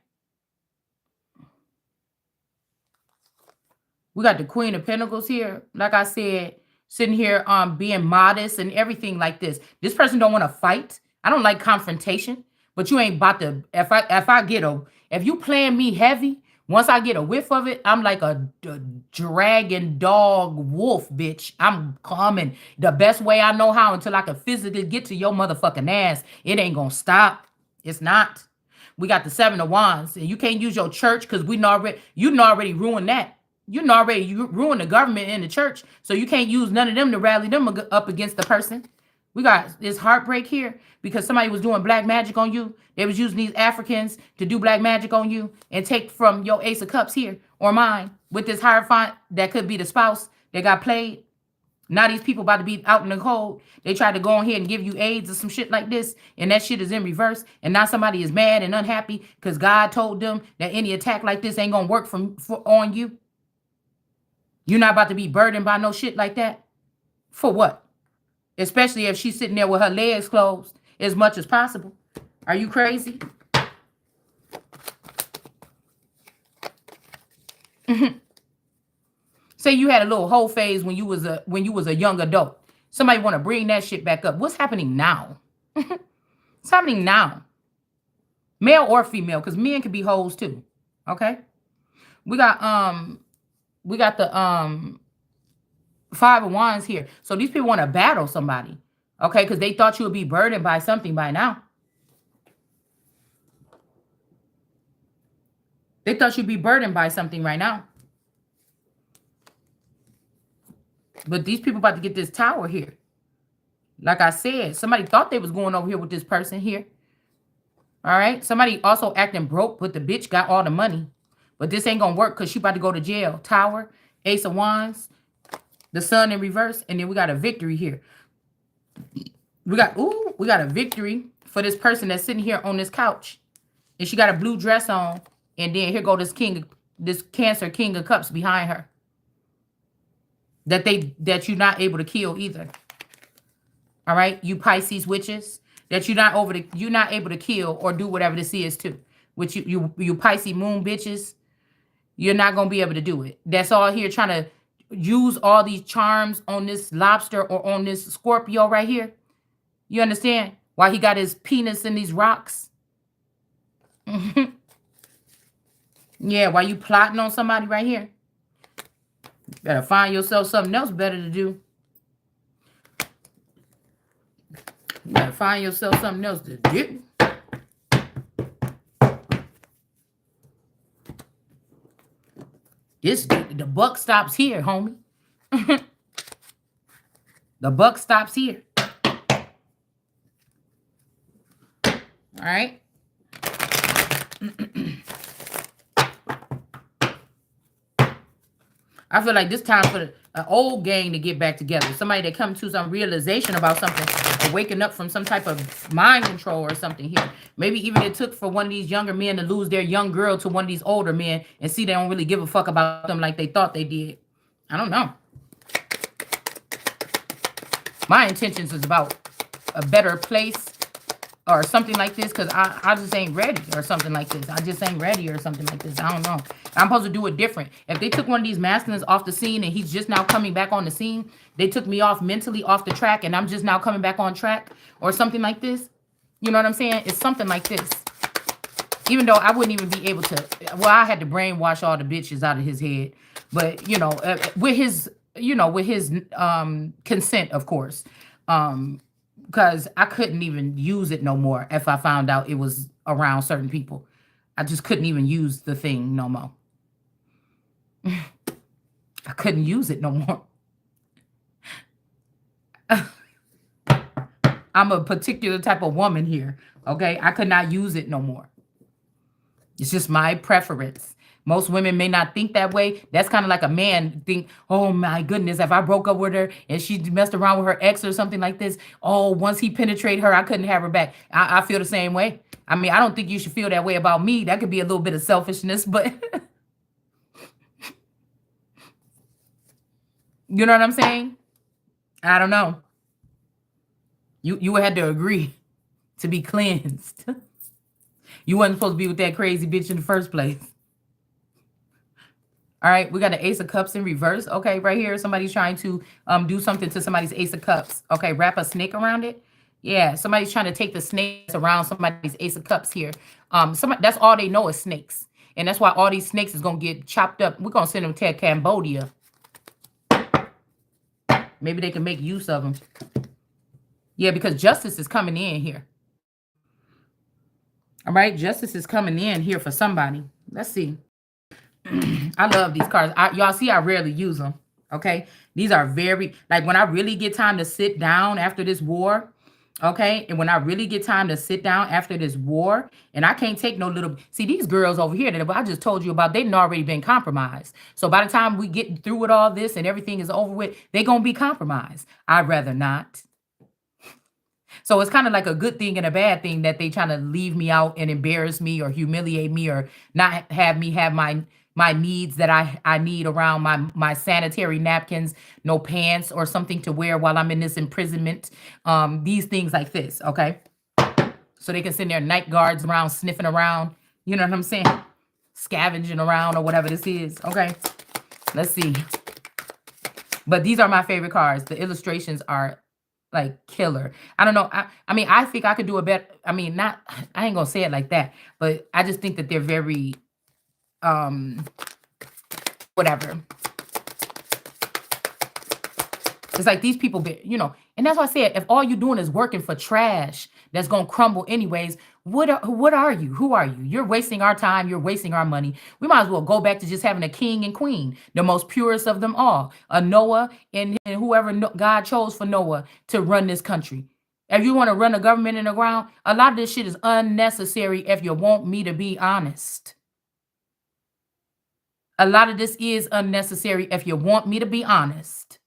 We got the Queen of Pentacles here. Like I said, sitting here being modest and everything like this. This person don't want to fight. I don't like confrontation, but you ain't about to if you playing me heavy, once I get a whiff of it, I'm like a dragon dog wolf, bitch. I'm coming the best way I know how until I can physically get to your motherfucking ass. It ain't gonna stop. It's not. We got the Seven of Wands, and you can't use your church because you already ruined that. You ruined the government and the church, so you can't use none of them to rally them up against the person. We got this heartbreak here because somebody was doing black magic on you. They was using these Africans to do black magic on you and take from your Ace of Cups here or mine with this Hierophant that could be the spouse that got played. Now these people about to be out in the cold. They tried to go on here and give you AIDS or some shit like this, and that shit is in reverse. And now somebody is mad and unhappy because God told them that any attack like this ain't gonna work on you. You're not about to be burdened by no shit like that. For what? Especially if she's sitting there with her legs closed as much as possible. Are you crazy? Say you had a little whole phase when you was a young adult. Somebody want to bring that shit back up. What's happening now? What's happening now? Male or female, because men can be hoes too. Okay? We got the Five of Wands here. So these people want to battle somebody. Okay, because they thought you would be burdened by something by now. They thought you'd be burdened by something right now. But these people about to get this tower here. Like I said, somebody thought they was going over here with this person here. All right. Somebody also acting broke, but the bitch got all the money. But this ain't going to work because she about to go to jail. Tower, Ace of Wands, the Sun in reverse. And then we got a victory here. We got a victory for this person that's sitting here on this couch. And she got a blue dress on. And then here go this Cancer King of Cups behind her. That you're not able to kill either. All right, you Pisces witches, that you're not able to kill or do whatever this is too. Which you Pisces moon bitches, you're not gonna be able to do it. That's all here trying to use all these charms on this lobster or on this Scorpio right here. You understand why he got his penis in these rocks? Yeah, why you plotting on somebody right here? Better find yourself something else better to do. You better find yourself something else to do. The buck stops here, homie. The buck stops here. All right. I feel like this time for an old gang to get back together. Somebody that come to some realization about something, or waking up from some type of mind control or something here. Maybe even it took for one of these younger men to lose their young girl to one of these older men and see they don't really give a fuck about them like they thought they did. I don't know. My intentions is about a better place or something like this, because I just ain't ready or something like this. I just ain't ready or something like this. I don't know. I'm supposed to do it different. If they took one of these masculines off the scene and he's just now coming back on the scene, they took me off mentally off the track and I'm just now coming back on track or something like this. You know what I'm saying? It's something like this. Even though I wouldn't even be able to, well, I had to brainwash all the bitches out of his head. But, you know, with his consent, of course. Because I couldn't even use it no more if I found out it was around certain people. I just couldn't even use the thing no more. I couldn't use it no more. I'm a particular type of woman here. Okay. I could not use it no more. It's just my preference. Most women may not think that way. That's kind of like a man think, oh my goodness, if I broke up with her and she messed around with her ex or something like this, oh, once he penetrated her, I couldn't have her back. I feel the same way. I mean, I don't think you should feel that way about me. That could be a little bit of selfishness, but you know what I'm saying? I don't know. You had to agree to be cleansed. You wasn't supposed to be with that crazy bitch in the first place. All right, we got the Ace of Cups in reverse. Okay, right here, somebody's trying to do something to somebody's Ace of Cups. Okay, wrap a snake around it. Yeah, somebody's trying to take the snakes around somebody's Ace of Cups here. That's all they know is snakes. And that's why all these snakes is going to get chopped up. We're going to send them to Cambodia. Maybe they can make use of them. Yeah, because justice is coming in here. All right, justice is coming in here for somebody. Let's see. I love these cards. Y'all see, I rarely use them. Okay. These are very, like when I really get time to sit down after this war. Okay. And when I really get time to sit down after this war, and I can't take no little, see these girls over here that I just told you about, they've already been compromised. So by the time we get through with all this and everything is over with, they're going to be compromised. I'd rather not. So it's kind of like a good thing and a bad thing that they trying to leave me out and embarrass me or humiliate me or not have me have my needs that I need around my sanitary napkins, no pants or something to wear while I'm in this imprisonment. These things like this, okay? So they can send their night guards around sniffing around, you know what I'm saying? Scavenging around or whatever this is, okay? Let's see. But these are my favorite cards. The illustrations are like killer. I don't know. I mean, I think I could do a better. I mean, not. I ain't gonna say it like that, but I just think that they're very, whatever. It's like these people, you know, and that's why I said, if all you're doing is working for trash that's gonna crumble anyways, what are you? Who are you? You're wasting our time. You're wasting our money. We might as well go back to just having a king and queen, the most purest of them all, a Noah and whoever God chose for Noah to run this country. If you want to run a government in the ground, a lot of this shit is unnecessary if you want me to be honest. A lot of this is unnecessary if you want me to be honest.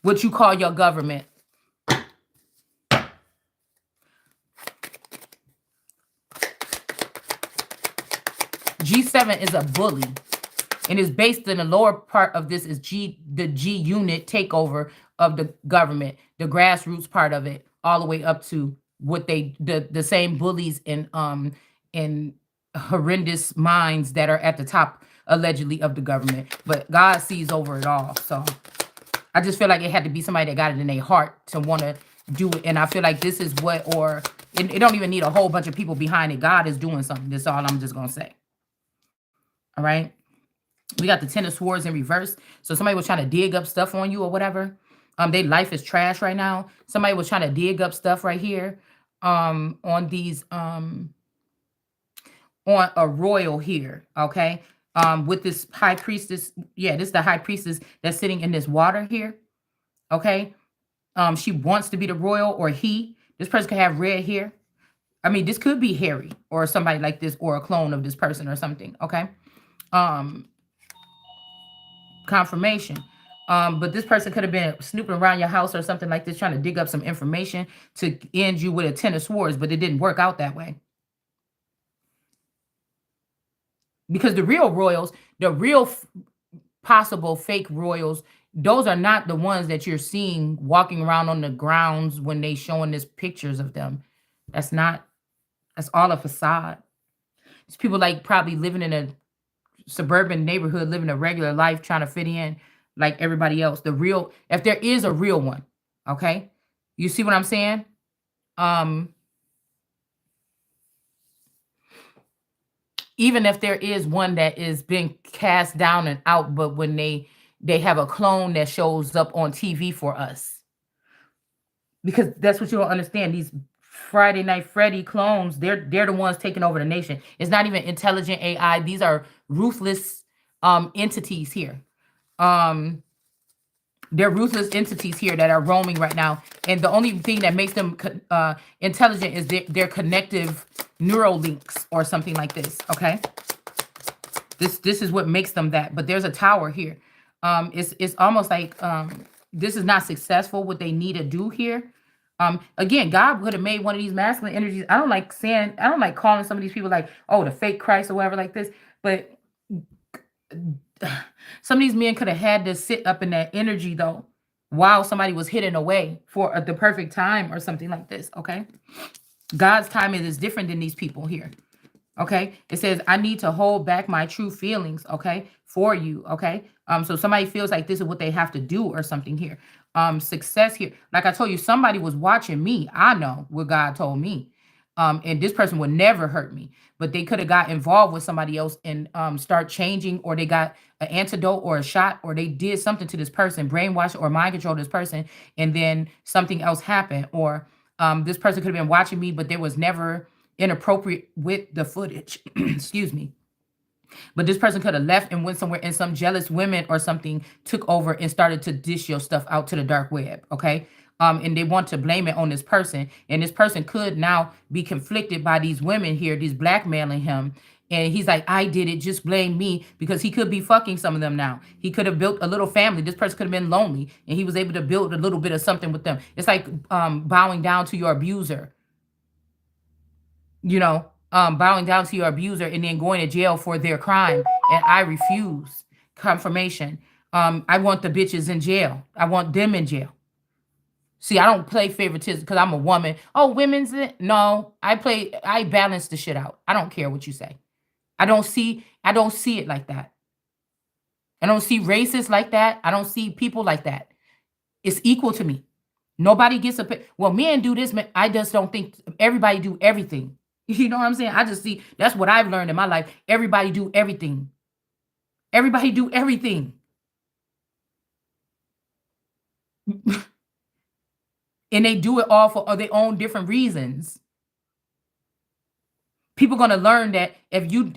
What you call your government. G7 is a bully. And it's based in the lower part of this is the G unit takeover of the government, the grassroots part of it, all the way up to what the same bullies and horrendous minds that are at the top allegedly of the government. But God sees over it all. So I just feel like it had to be somebody that got it in their heart to want to do it. And I feel like this is what, or it don't even need a whole bunch of people behind it. God is doing something. That's all I'm just going to say. All right. We got the Ten of Swords in reverse. So somebody was trying to dig up stuff on you or whatever. Their life is trash right now. Somebody was trying to dig up stuff right here. On these, on a royal here. Okay. With this high priestess. Yeah, this is the high priestess that's sitting in this water here. Okay. She wants to be the royal or he. This person could have red hair. I mean, this could be Harry or somebody like this or a clone of this person or something. Okay. Confirmation. But this person could have been snooping around your house or something like this, trying to dig up some information to end you with a Ten of Swords, but it didn't work out that way. Because the real royals, the real possible fake royals, those are not the ones that you're seeing walking around on the grounds when they showing this pictures of them. That's all a facade. It's people like probably living in a suburban neighborhood, living a regular life, trying to fit in like everybody else. The real, if there is a real one, okay? You see what I'm saying? Even if there is one that is being cast down and out, but when they have a clone that shows up on TV for us. because that's what you don't understand. These Friday Night Freddy clones, they're the ones taking over the nation. It's not even intelligent AI. These are ruthless entities here. Um, they're ruthless entities here that are roaming right now, and the only thing that makes them intelligent is their connective neural links or something like this. Okay, this is what makes them that. But there's a tower here. It's almost like this is not successful. What they need to do here. Again, God could have made one of these masculine energies. I don't like calling some of these people like, oh, the fake Christ or whatever like this. But some of these men could have had to sit up in that energy though, while somebody was hidden away for the perfect time or something like this. Okay, God's timing is different than these people here. Okay, it says I need to hold back my true feelings, okay, for you. Okay, so somebody feels like this is what they have to do or something here. Success here, like I told you, somebody was watching me. I know what God told me. And this person would never hurt me, but they could have got involved with somebody else and start changing, or they got an antidote or a shot, or they did something to this person, brainwash or mind control this person, and then something else happened. Or this person could have been watching me, but there was never inappropriate with the footage. Excuse me. But this person could have left and went somewhere, and some jealous women or something took over and started to dish your stuff out to the dark web. Okay. And they want to blame it on this person. And this person could now be conflicted by these women here, these blackmailing him. And he's like, I did it, just blame me, because he could be fucking some of them now. He could have built a little family. This person could have been lonely, and he was able to build a little bit of something with them. It's like bowing down to your abuser, bowing down to your abuser and then going to jail for their crime. And I refuse confirmation. I want the bitches in jail. I want them in jail. See, I don't play favoritism because I'm a woman. Oh, no, I balance the shit out. I don't care what you say. I don't see it like that. I don't see racists like that. I don't see people like that. It's equal to me. Nobody gets well, men do this, man. I just don't think everybody do everything. You know what I'm saying? I just see that's what I've learned in my life. Everybody do everything. Everybody do everything. And they do it all for their own different reasons. People gonna learn that if you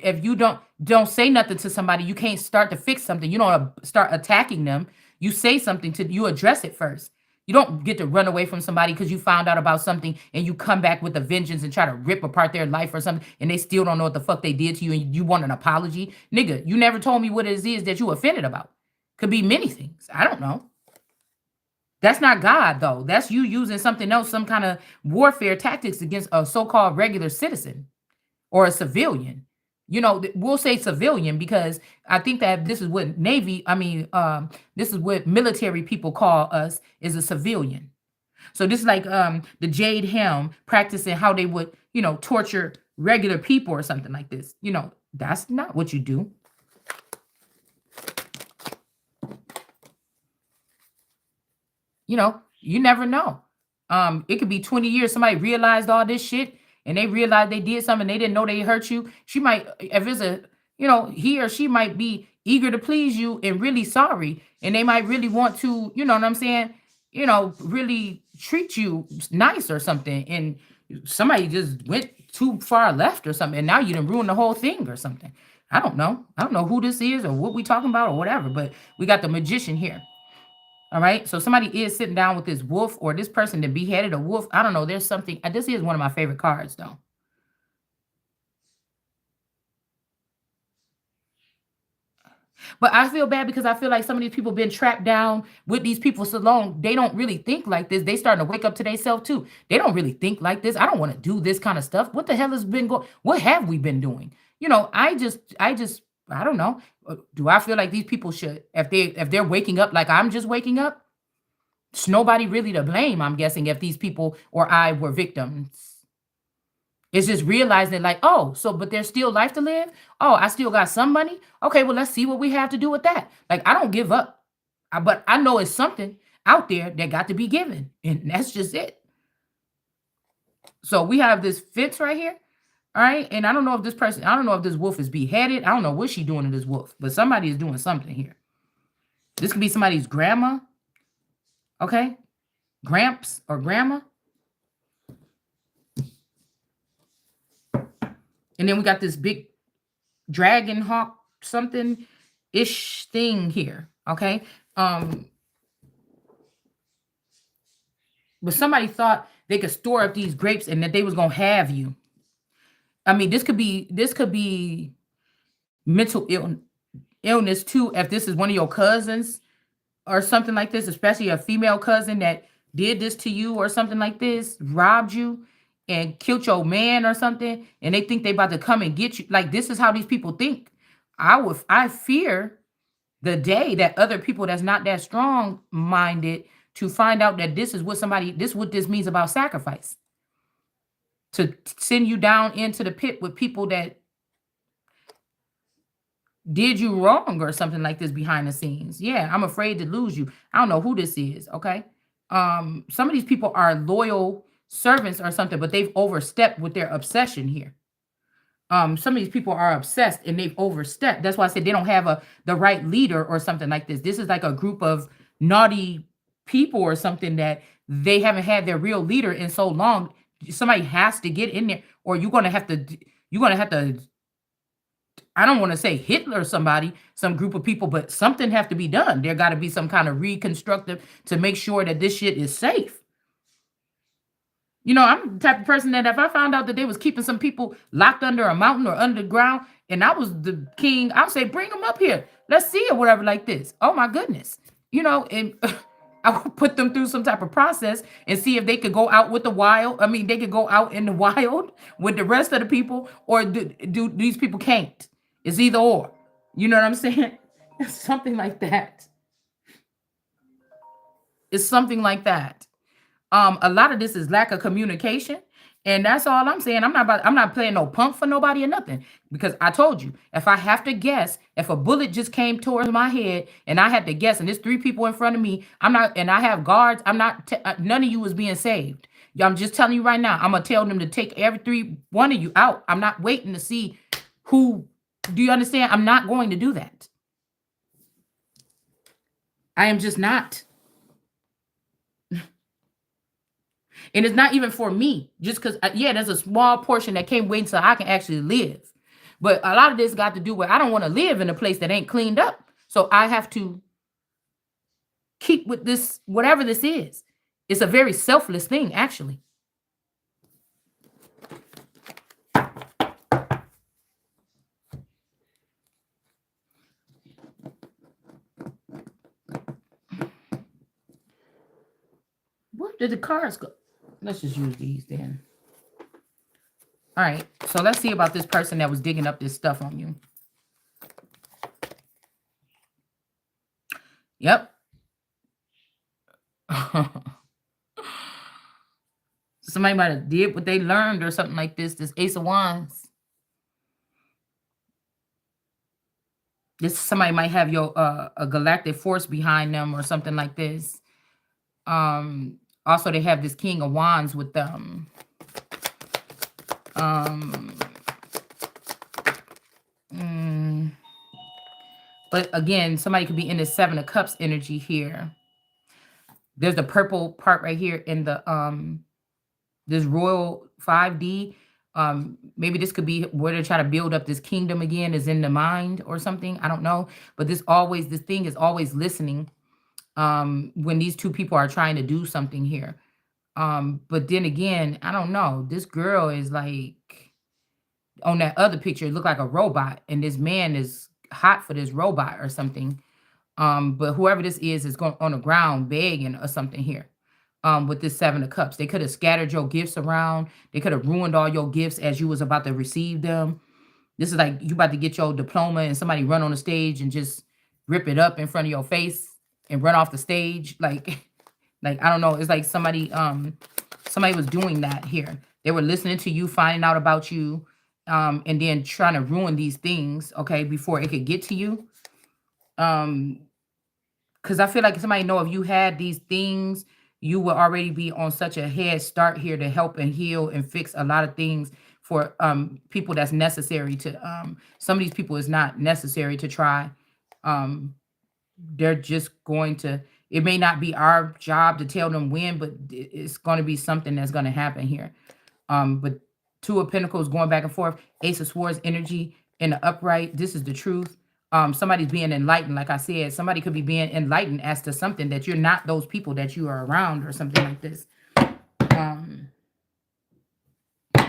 don't say nothing to somebody, you can't start to fix something. You don't start attacking them. You say something you address it first. You don't get to run away from somebody because you found out about something and you come back with a vengeance and try to rip apart their life or something, and they still don't know what the fuck they did to you, and you want an apology. Nigga, you never told me what it is that you offended about. Could be many things. I don't know. That's not God, though. That's you using something else, some kind of warfare tactics against a so-called regular citizen or a civilian. We'll say civilian because I think that this is what this is what military people call us, is a civilian. So this is like the Jade Helm practicing how they would, torture regular people or something like this. That's not what you do. You never know. It could be 20 years. Somebody realized all this shit and they realized they did something. They didn't know they hurt you. She might, if it's he or she might be eager to please you and really sorry. And they might really want to, you know what I'm saying? Really treat you nice or something. And somebody just went too far left or something. And now you done ruined the whole thing or something. I don't know. I don't know who this is or what we talking about or whatever, but we got the magician here. All right. So somebody is sitting down with this wolf, or this person that beheaded a wolf. I don't know. There's something. This is one of my favorite cards, though. But I feel bad because I feel like some of these people been trapped down with these people so long. They don't really think like this. They starting to wake up to themselves too. They don't really think like this. I don't want to do this kind of stuff. What the hell has been going? What have we been doing? I don't know. Do I feel like these people should, if they're waking up like I'm just waking up? It's nobody really to blame, I'm guessing, if these people or I were victims. It's just realizing like, oh, but there's still life to live. Oh, I still got some money. Okay, well, let's see what we have to do with that. Like, I don't give up, but I know it's something out there that got to be given, and that's just it. So we have this Fitz right here. All right. And I don't know if this wolf is beheaded. I don't know what she's doing to this wolf, but somebody is doing something here. This could be somebody's grandma. Okay. Gramps or grandma. And then we got this big dragon hawk something ish thing here. Okay. Um, but somebody thought they could store up these grapes and that they was gonna have you. I mean, this could be mental illness too. If this is one of your cousins or something like this, especially a female cousin that did this to you or something like this, robbed you and killed your man or something, and they think they about to come and get you. Like this is how these people think. I fear the day that other people that's not that strong minded to find out that this is what somebody this what this means about sacrifice. To send you down into the pit with people that did you wrong or something like this behind the scenes. Yeah, I'm afraid to lose you. I don't know who this is, okay? Some of these people are loyal servants or something, but they've overstepped with their obsession here. Some of these people are obsessed and they've overstepped. That's why I said they don't have the right leader or something like this. This is like a group of naughty people or something that they haven't had their real leader in so long. Somebody has to get in there, or you're gonna have to I don't want to say Hitler or somebody, some group of people, but something have to be done. There got to be some kind of reconstructive to make sure that this shit is safe. You know, I'm the type of person that if I found out that they was keeping some people locked under a mountain or underground, and I was the king, I'll say, bring them up here. Let's see it, whatever like this. Oh my goodness. You know, and I would put them through some type of process and see if they could go out with the wild. I mean, they could go out in the wild with the rest of the people, or do these people can't? It's either or. You know what I'm saying? It's something like that. It's something like that. A lot of this is lack of communication, and that's all I'm saying. I'm not playing no punk for nobody or nothing, because I told you, if I have to guess, if a bullet just came towards my head and I had to guess, and there's three people in front of me, I'm not, and I have guards, I'm not, none of you is being saved. I'm just telling you right now, I'm gonna tell them to take every one of you out. I'm not waiting to see who. Do you understand? I'm not going to do that. I am just not. And it's not even for me, just because, yeah, there's a small portion that can't wait until I can actually live. But a lot of this got to do with I don't want to live in a place that ain't cleaned up. So I have to keep with this, whatever this is. It's a very selfless thing, actually. Where did the cars go? Let's just use these then. All right. So let's see about this person that was digging up this stuff on you. Yep. Somebody might have did what they learned or something like this. This Ace of Wands. This somebody might have your a galactic force behind them or something like this. Also they have this King of Wands with them. Um mm, but again, somebody could be in the Seven of Cups energy here. There's the purple part right here in the this royal 5D. Maybe this could be where they're trying to build up this kingdom again, is in the mind or something. I don't know. But this thing is always listening when these two people are trying to do something here. But then again, I don't know. This girl is like on that other picture, it looked like a robot, and this man is hot for this robot or something. But whoever this is going on the ground begging or something here. With this Seven of Cups, they could have scattered your gifts around. They could have ruined all your gifts as you was about to receive them. This is like you about to get your diploma and somebody run on the stage and just rip it up in front of your face and run off the stage. Like, like I don't know. It's like somebody was doing that here. They were listening to you, finding out about you, and then trying to ruin these things, okay, before it could get to you. Because I feel like somebody know if you had these things, you will already be on such a head start here to help and heal and fix a lot of things for people that's necessary to some of these people is not necessary to try. They're just going to It may not be our job to tell them when, but it's going to be something that's going to happen here. But Two of Pentacles going back and forth, Ace of Swords energy in the upright. This is the truth. Somebody's being enlightened. Like I said, somebody could be being enlightened as to something that you're not those people that you are around or something like this.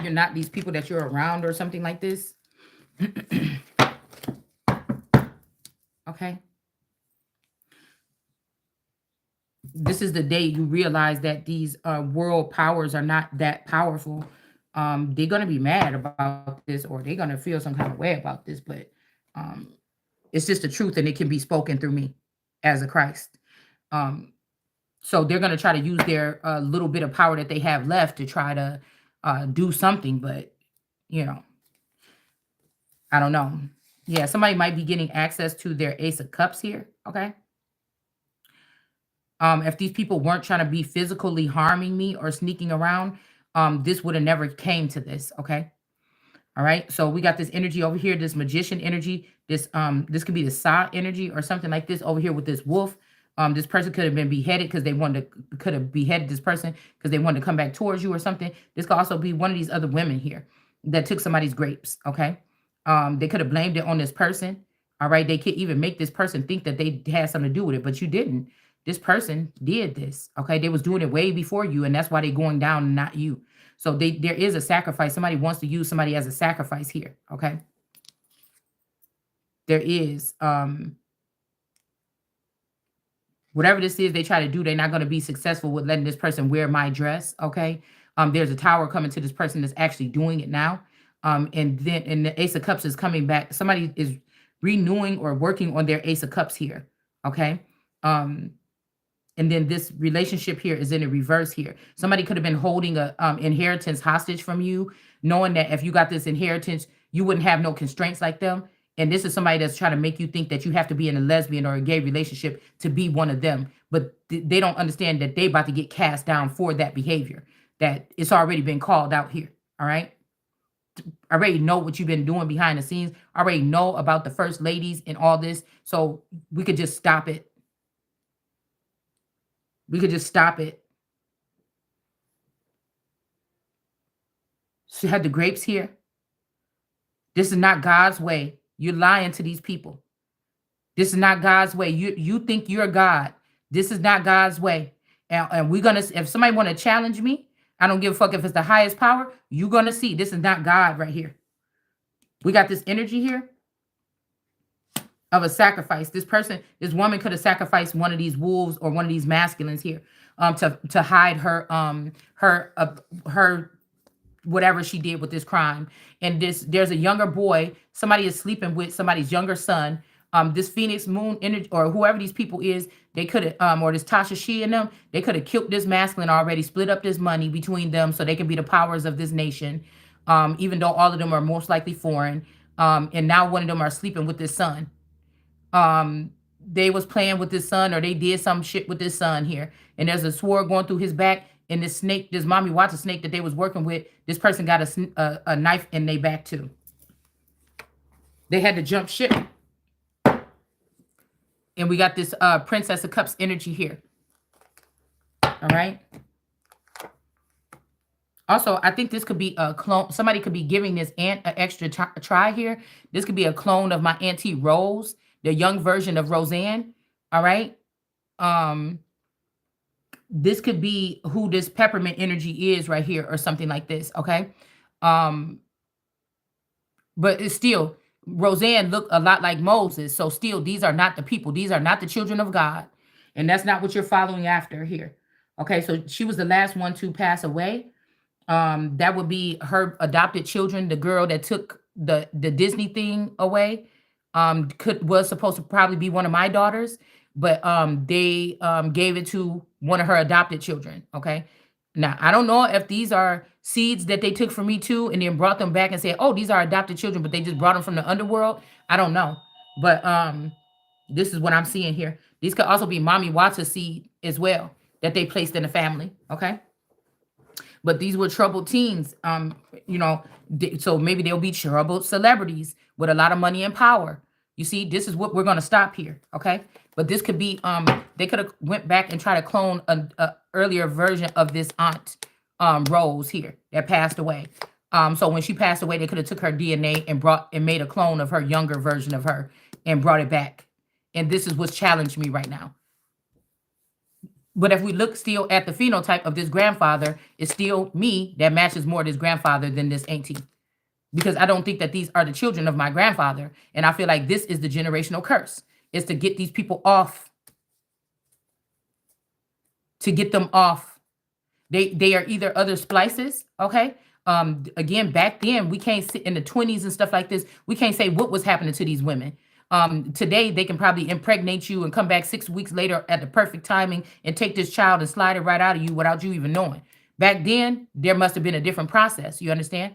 You're not these people that you're around or something like this. Okay. This is the day you realize that these world powers are not that powerful. They're going to be mad about this, or they're going to feel some kind of way about this, but it's just the truth, and it can be spoken through me as a Christ. So they're going to try to use their little bit of power that they have left to try to do something, but you know, I don't know. Yeah, somebody might be getting access to their Ace of Cups here. Okay. If these people weren't trying to be physically harming me or sneaking around, this would have never came to this. Okay. All right. So we got this energy over here, this magician energy. This could be the Sa energy or something like this over here with this wolf. This person could have been beheaded because they could have beheaded this person because they wanted to come back towards you or something. This could also be one of these other women here that took somebody's grapes. Okay. They could have blamed it on this person. All right. They could even make this person think that they had something to do with it, but you didn't. This person did this. Okay. They was doing it way before you, and that's why they're going down and not you. So there is a sacrifice. Somebody wants to use somebody as a sacrifice here. Okay. There is whatever this is they try to do, they're not going to be successful with letting this person wear my dress. Okay. There's a tower coming to this person that's actually doing it now. And the Ace of Cups is coming back. Somebody is renewing or working on their Ace of Cups here. Okay. And then this relationship here is in the reverse here. Somebody could have been holding a inheritance hostage from you, knowing that if you got this inheritance, you wouldn't have no constraints like them. And this is somebody that's trying to make you think that you have to be in a lesbian or a gay relationship to be one of them. But they don't understand that they about to get cast down for that behavior, that it's already been called out here. All right. I already know what you've been doing behind the scenes. I already know about the first ladies and all this. So we could just stop it. We could just stop it. She had the grapes here. This is not God's way. You're lying to these people. This is not God's way. You think you're God. This is not God's way. And we're gonna, if somebody want to challenge me, I don't give a fuck if it's the highest power. You're gonna see this is not God right here. We got this energy here of a sacrifice. This woman could have sacrificed one of these wolves or one of these masculines here, to hide her whatever she did with this crime. And there's a younger boy. Somebody is sleeping with somebody's younger son. This Phoenix Moon energy or whoever these people is, they could have, or this Tasha She and them, they could have killed this masculine already, split up this money between them so they can be the powers of this nation. Even though all of them are most likely foreign. And now one of them are sleeping with this son. They was playing with this son, or they did some shit with this son here. And there's a sword going through his back, and this snake, this mommy watch snake that they was working with, this person got a knife in their back too. They had to jump ship. And we got this Princess of Cups energy here. All right. Also, I think this could be a clone. Somebody could be giving this aunt an extra try here. This could be a clone of my Auntie Rose, the young version of Roseanne. All right. This could be who this peppermint energy is right here or something like this. Okay. But it's still, Roseanne looked a lot like Moses. So still, these are not the people. These are not the children of God. And that's not what you're following after here. Okay. So she was the last one to pass away. That would be her adopted children. The girl that took the Disney thing away, was supposed to probably be one of my daughters, but they gave it to one of her adopted children. Okay. Now, I don't know if these are seeds that they took from me too, and then brought them back and said, oh, these are adopted children, but they just brought them from the underworld. I don't know. But this is what I'm seeing here. These could also be Mommy Watts' seed as well that they placed in the family. Okay. But these were troubled teens, so maybe they'll be troubled celebrities with a lot of money and power. You see, this is what we're going to stop here, okay? But this could be they could have went back and tried to clone a earlier version of this aunt Rose here that passed away. So when she passed away, they could have took her DNA and brought and made a clone of her younger version of her and brought it back. And this is what's challenged me right now. But if we look still at the phenotype of this grandfather, it's still me that matches more this grandfather than this auntie. Because I don't think that these are the children of my grandfather. And I feel like this is the generational curse. It's to get these people off. To get them off. They are either other splices, okay? Again, back then, we can't sit in the 20s and stuff like this. We can't say what was happening to these women. Today, they can probably impregnate you and come back 6 weeks later at the perfect timing and take this child and slide it right out of you without you even knowing. Back then, there must have been a different process. You understand?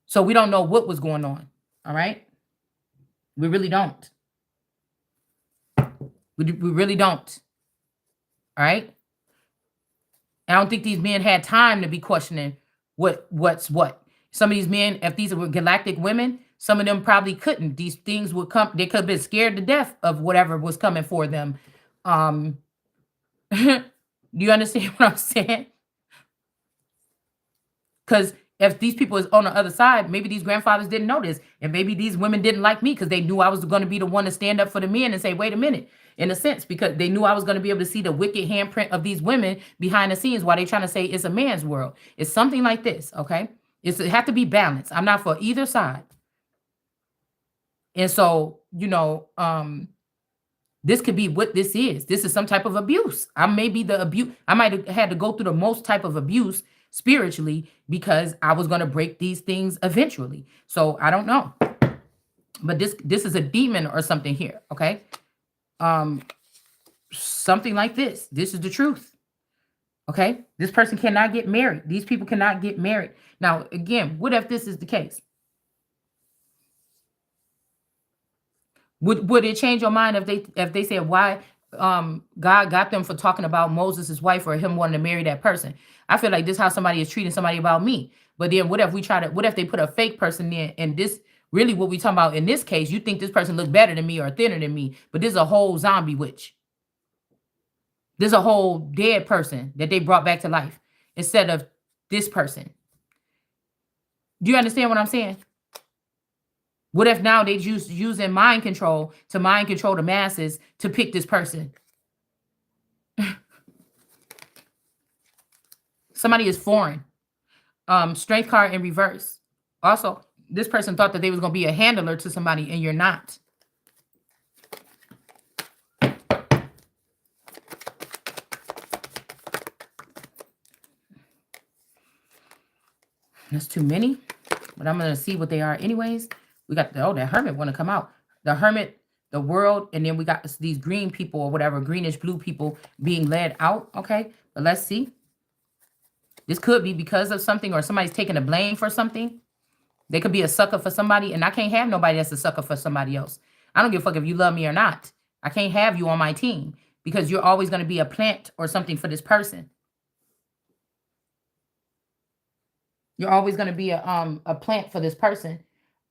So we don't know what was going on. All right? We really don't. We really don't. All right? I don't think these men had time to be questioning what's what. Some of these men, if these were galactic women, some of them probably couldn't. These things would come. They could have been scared to death of whatever was coming for them. Do you understand what I'm saying? Because if these people is on the other side, maybe these grandfathers didn't know this, and maybe these women didn't like me because they knew I was going to be the one to stand up for the men and say, "Wait a minute," in a sense, because they knew I was going to be able to see the wicked handprint of these women behind the scenes while they trying to say it's a man's world. It's something like this, okay? It have to be balanced. I'm not for either side, and so this could be what this is. This is some type of abuse. I may be the abuse. I might have had to go through the most type of abuse spiritually because I was going to break these things eventually. So I don't know. But this is a demon or something here, okay? Something like this. This is the truth. Okay? This person cannot get married. These people cannot get married. Now, again, what if this is the case? Would it change your mind if they said why God got them for talking about Moses' wife or him wanting to marry that person? I feel like this is how somebody is treating somebody about me. But then what if they put a fake person in, and this really what we talking about in this case, you think this person look better than me or thinner than me, but this is a whole zombie witch. There's a whole dead person that they brought back to life instead of this person. Do you understand what I'm saying? What if now they using mind control to mind control the masses to pick this person? Somebody is foreign. Strength card in reverse. Also, this person thought that they was going to be a handler to somebody, and you're not. That's too many, but I'm going to see what they are anyways. We got that hermit want to come out. The hermit, the world, and then we got these green people or whatever, greenish blue people being led out. Okay, but let's see. This could be because of something, or somebody's taking the blame for something. They could be a sucker for somebody, and I can't have nobody that's a sucker for somebody else. I don't give a fuck if you love me or not. I can't have you on my team because you're always going to be a plant or something for this person. You're always going to be a plant for this person.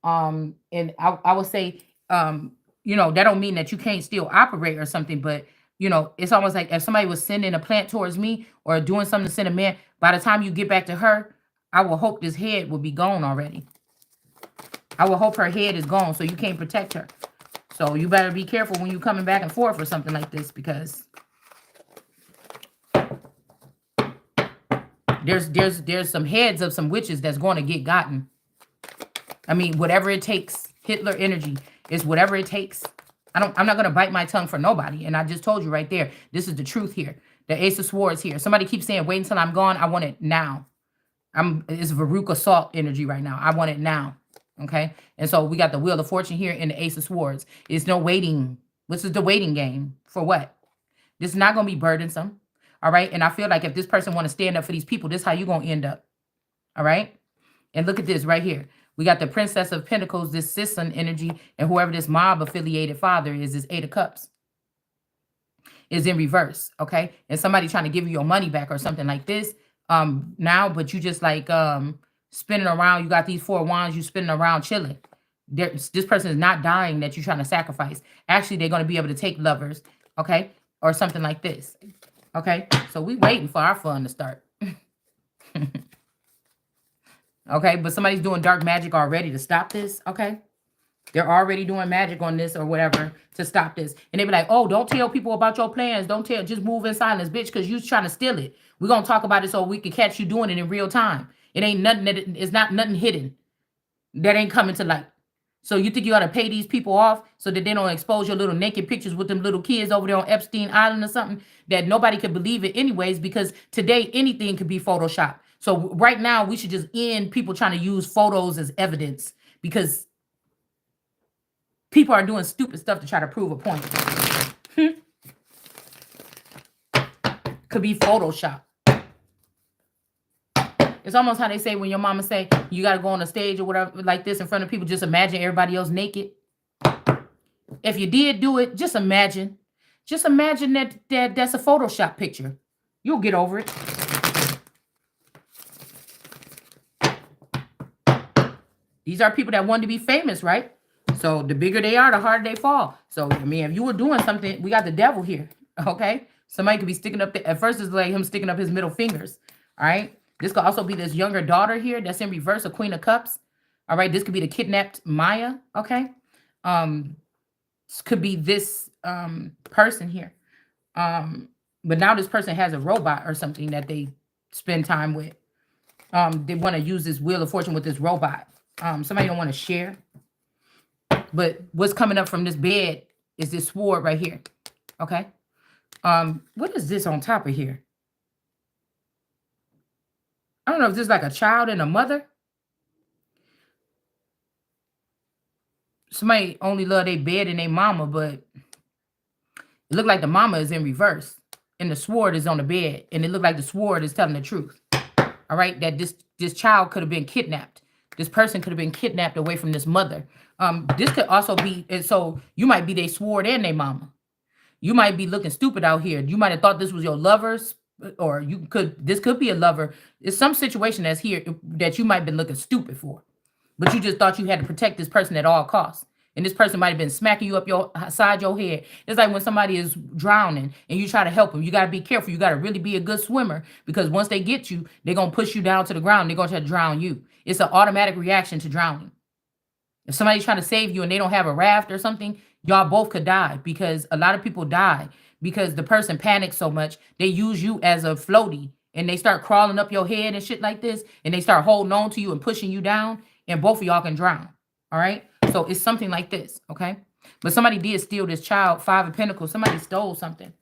And I would say, that don't mean that you can't still operate or something, but it's almost like if somebody was sending a plant towards me or doing something to send a man, by the time you get back to her, I will hope this head will be gone already. I will hope her head is gone so you can't protect her. So you better be careful when you're coming back and forth or something like this, because there's some heads of some witches that's going to get gotten. I mean, whatever it takes. Hitler energy is whatever it takes. I'm not going to bite my tongue for nobody. And I just told you right there, this is the truth here. The Ace of Swords here. Somebody keeps saying, wait until I'm gone. I want it now. It's Veruca Salt energy right now. I want it now. Okay? And so we got the Wheel of Fortune here and the Ace of Swords. It's no waiting. This is the waiting game. For what? This is not going to be burdensome. All right? And I feel like if this person want to stand up for these people, this is how you're going to end up. All right? And look at this right here. We got the Princess of Pentacles, this Sisson energy, and whoever this mob-affiliated father is, this Eight of Cups, is in reverse, okay? And somebody trying to give you your money back or something like this now, but you just like spinning around. You got these 4 wands, you spinning around chilling. This person is not dying that you're trying to sacrifice. Actually, they're going to be able to take lovers, okay, or something like this, okay. So we waiting for our fun to start, okay. But somebody's doing dark magic already to stop this, okay. They're already doing magic on this or whatever to stop this. And they be like, oh, don't tell people about your plans. Don't tell, just move in silence, bitch, because you trying to steal it. We're going to talk about it so we can catch you doing it in real time. It ain't nothing it's not nothing hidden that ain't coming to light. So you think you ought to pay these people off so that they don't expose your little naked pictures with them little kids over there on Epstein Island or something that nobody could believe it anyways, because today anything could be Photoshopped. So right now we should just end people trying to use photos as evidence because people are doing stupid stuff to try to prove a point. Could be Photoshop. It's almost how they say when your mama say you got to go on a stage or whatever like this in front of people, just imagine everybody else naked. If you did do it, just imagine. Just imagine that's a Photoshop picture. You'll get over it. These are people that want to be famous, right? So the bigger they are, the harder they fall. So, I mean, if you were doing something, we got the devil here, okay? Somebody could be sticking up, at first it's like him sticking up his middle fingers, all right? This could also be this younger daughter here that's in reverse, a Queen of Cups, all right? This could be the kidnapped Maya, okay? This could be this person here. But now this person has a robot or something that they spend time with. They want to use this Wheel of Fortune with this robot. Somebody don't want to share. But what's coming up from this bed is this sword right here. Okay. What is this on top of here? I don't know if this is like a child and a mother. Somebody only love their bed and their mama, but it looked like the mama is in reverse and the sword is on the bed, and it looked like the sword is telling the truth. All right, that this child could have been kidnapped. This person could have been kidnapped away from this mother. This could also be, and so you might be their sword and their mama. You might be looking stupid out here. You might have thought this was your lovers, or this could be a lover. It's some situation that's here that you might have been looking stupid for, but you just thought you had to protect this person at all costs. And this person might have been smacking you up your side your head. It's like when somebody is drowning and you try to help them. You got to be careful. You got to really be a good swimmer, because once they get you, they're going to push you down to the ground. They're going to try to drown you. It's an automatic reaction to drowning. If somebody's trying to save you and they don't have a raft or something, y'all both could die, because a lot of people die because the person panics so much. They use you as a floaty and they start crawling up your head and shit like this. And they start holding on to you and pushing you down, and both of y'all can drown. All right. So it's something like this. Okay. But somebody did steal this child, 5 of Pentacles. Somebody stole something.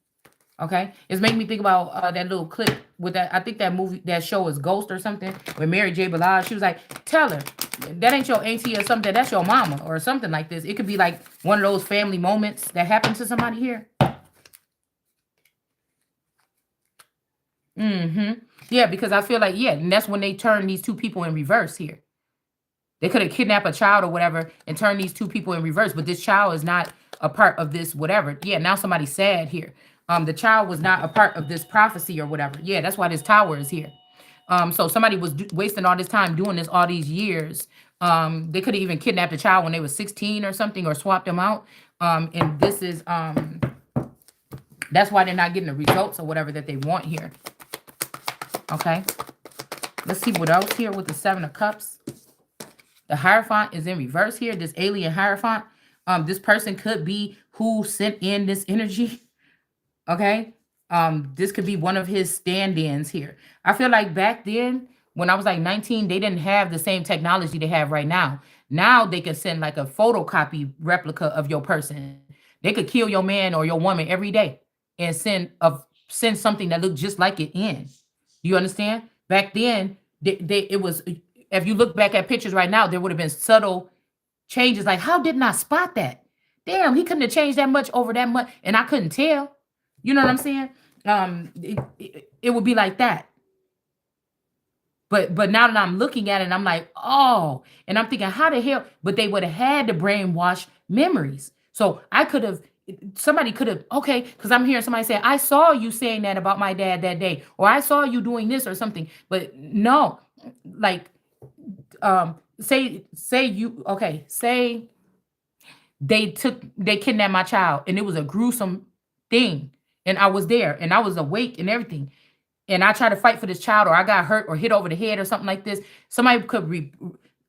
Okay. It's making me think about that little clip with that. I think that movie, that show is Ghost or something, with Mary J. Blige. She was like, tell her that ain't your auntie or something. That's your mama or something like this. It could be like one of those family moments that happened to somebody here. Yeah, because I feel like, yeah, and that's when they turn these two people in reverse here. They could have kidnapped a child or whatever and turned these two people in reverse, but this child is not a part of this whatever. Yeah, now somebody's sad here. The child was not a part of this prophecy or whatever. Yeah, that's why this tower is here. So somebody was wasting all this time doing this all these years. They could have even kidnapped a child when they were 16 or something, or swapped them out. And this is that's why they're not getting the results or whatever that they want here. Okay. Let's see what else here with the 7 of Cups. The Hierophant is in reverse here. This alien Hierophant. This person could be who sent in this energy. Okay. This could be one of his stand-ins here. I feel like back then, when I was like 19, they didn't have the same technology they have right now. Now they can send like a photocopy replica of your person. They could kill your man or your woman every day and send something that looked just like it in. You understand? Back then, it was, if you look back at pictures right now, there would have been subtle changes. Like, how didn't I spot that? Damn, he couldn't have changed that much over that much, and I couldn't tell. You know what I'm saying? It would be like that. But now that I'm looking at it, I'm like, oh, and I'm thinking, how the hell? But they would have had the brainwash memories. So somebody could have, okay, because I'm hearing somebody say, I saw you saying that about my dad that day, or I saw you doing this or something. But no, like, Say you okay, say they kidnapped my child and it was a gruesome thing, and I was there and I was awake and everything, and I tried to fight for this child, or I got hurt or hit over the head or something like this. Somebody could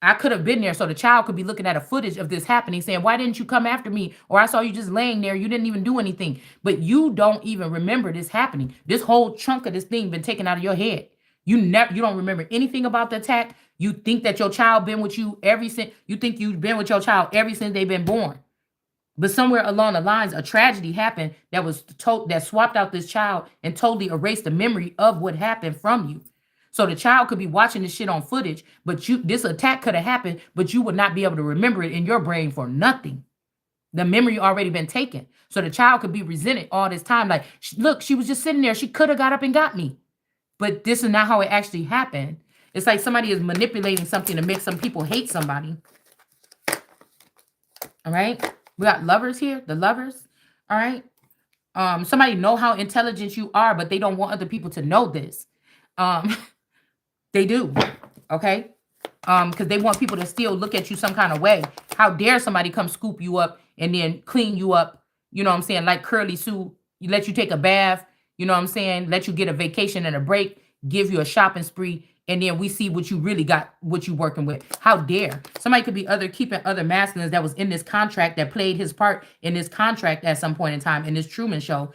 I could have been there, so the child could be looking at a footage of this happening, saying, "Why didn't you come after me?" Or "I saw you just laying there. You didn't even do anything." But you don't even remember this happening. This whole chunk of this thing been taken out of your head. You don't remember anything about the attack. You think that your child been with you ever since. You think you've been with your child ever since they've been born. But somewhere along the lines, a tragedy happened that swapped out this child and totally erased the memory of what happened from you. So the child could be watching this shit on footage, but this attack could have happened, but you would not be able to remember it in your brain for nothing. The memory already been taken. So the child could be resented all this time. Like, look, she was just sitting there. She could have got up and got me. But this is not how it actually happened. It's like somebody is manipulating something to make some people hate somebody. All right. We got lovers here, the lovers. All right. Somebody know how intelligent you are, but they don't want other people to know this. Um, they do. Okay. Because they want people to still look at you some kind of way. How dare somebody come scoop you up and then clean you up, you know what I'm saying? Like Curly Sue, you let you take a bath, you know what I'm saying? Let you get a vacation and a break, give you a shopping spree, and then we see what you really got, what you working with. How dare somebody could be keeping other masculines that was in this contract, that played his part in this contract at some point in time in this Truman Show.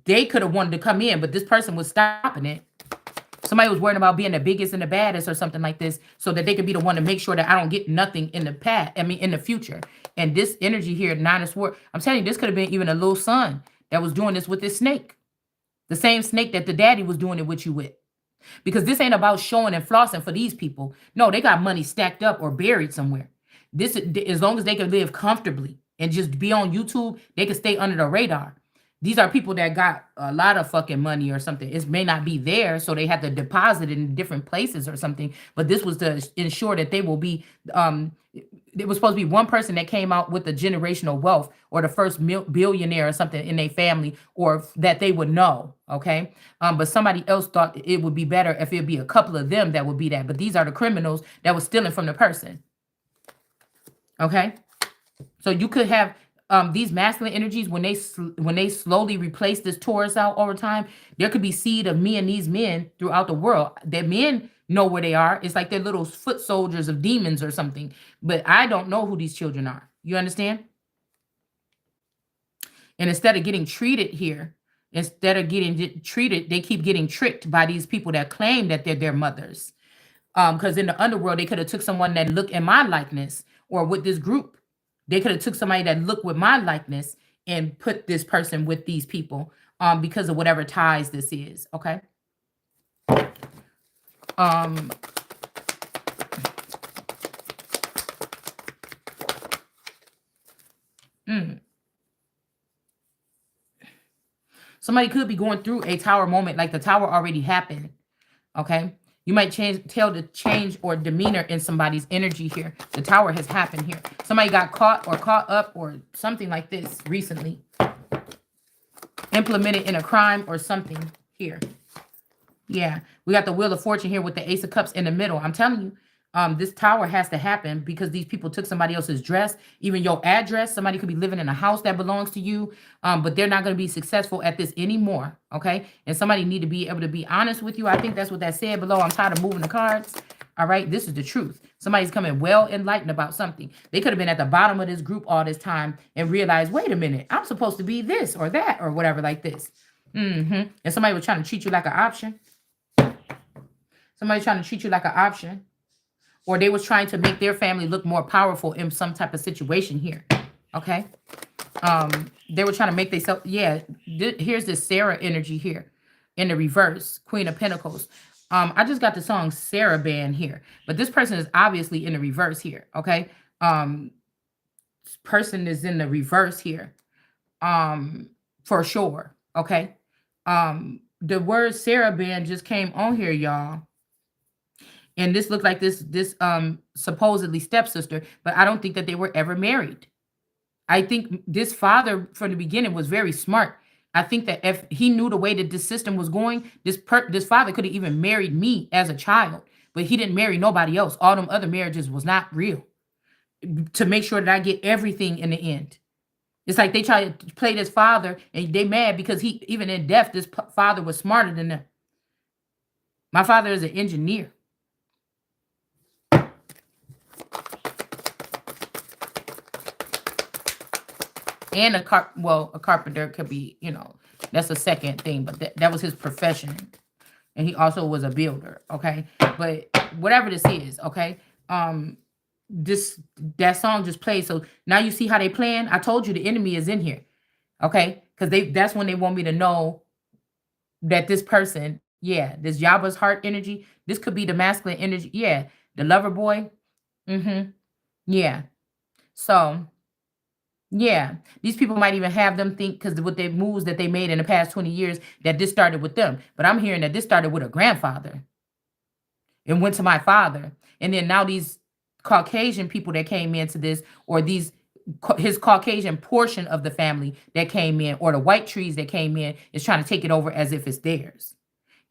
They could have wanted to come in, but this person was stopping it. Somebody was worried about being the biggest and the baddest or something like this, so that they could be the one to make sure that I don't get nothing in the past. I mean, in the future. And this energy here, Nine of Swords, I'm telling you, this could have been even a little son that was doing this with this snake. The same snake that the daddy was doing it with you with. Because this ain't about showing and flossing for these people. No, they got money stacked up or buried somewhere. This, as long as they can live comfortably and just be on YouTube, they can stay under the radar. These are people that got a lot of fucking money or something. It may not be there, so they have to deposit it in different places or something. But this was to ensure that they will be. It was supposed to be one person that came out with the generational wealth, or the first billionaire or something in their family, or that they would know. Okay, but somebody else thought it would be better if it'd be a couple of them that would be that. But these are the criminals that was stealing from the person. Okay, so you could have these masculine energies when they slowly replace this Taurus out over time. There could be seed of me and these men throughout the world. That men know where they are. It's like they're little foot soldiers of demons or something. But I don't know who these children are. You understand? And instead of getting treated here, instead of getting treated, they keep getting tricked by these people that claim that they're their mothers. Because in the underworld, they could have took someone that looked in my likeness, or with this group. They could have took somebody that looked with my likeness and put this person with these people, because of whatever ties this is. Okay. Um, mm. Somebody could be going through a tower moment, like the tower already happened. Okay. You might tell the change or demeanor in somebody's energy here. The tower has happened here. Somebody got caught or caught up or something like this recently. Implemented in a crime or something here. Yeah. We got the Wheel of Fortune here with the Ace of Cups in the middle. I'm telling you, this tower has to happen because these people took somebody else's dress, even your address. Somebody could be living in a house that belongs to you, but they're not going to be successful at this anymore. Okay. And somebody need to be able to be honest with you. I think that's what that said below. I'm tired of moving the cards. All right. This is the truth. Somebody's coming well enlightened about something. They could have been at the bottom of this group all this time and realized, wait a minute, I'm supposed to be this or that or whatever like this. And somebody was trying to treat you like an option. Somebody trying to treat you like an option. Or they was trying to make their family look more powerful in some type of situation here. Okay. They were trying to make themselves, yeah. Here's this Sarah energy here in the reverse, Queen of Pentacles. I just got the song Sarah Band here, but this person is obviously in the reverse here. Okay. This person is in the reverse here. For sure. Okay. The word Sarah Band just came on here, y'all. And this looked like this supposedly stepsister, but I don't think that they were ever married. I think this father from the beginning was very smart. I think that if he knew the way that this system was going, this father could have even married me as a child, but he didn't marry nobody else. All them other marriages was not real to make sure that I get everything in the end. It's like they try to play this father and they mad because he, even in death, this father was smarter than them. My father is an engineer and a carpenter could be, that's a second thing, but that was his profession. And he also was a builder, okay? But whatever this is, okay? Um, this that song just played. So now you see how they playing. I told you the enemy is in here, okay? Because that's when they want me to know that this person, yeah, this Yaba's heart energy, this could be the masculine energy, yeah, the lover boy, mm-hmm, yeah. So yeah, these people might even have them think because with their moves that they made in the past 20 years that this started with them. But I'm hearing that this started with a grandfather and went to my father. And then now these Caucasian people that came into this, or his Caucasian portion of the family that came in, or the white trees that came in, is trying to take it over as if it's theirs.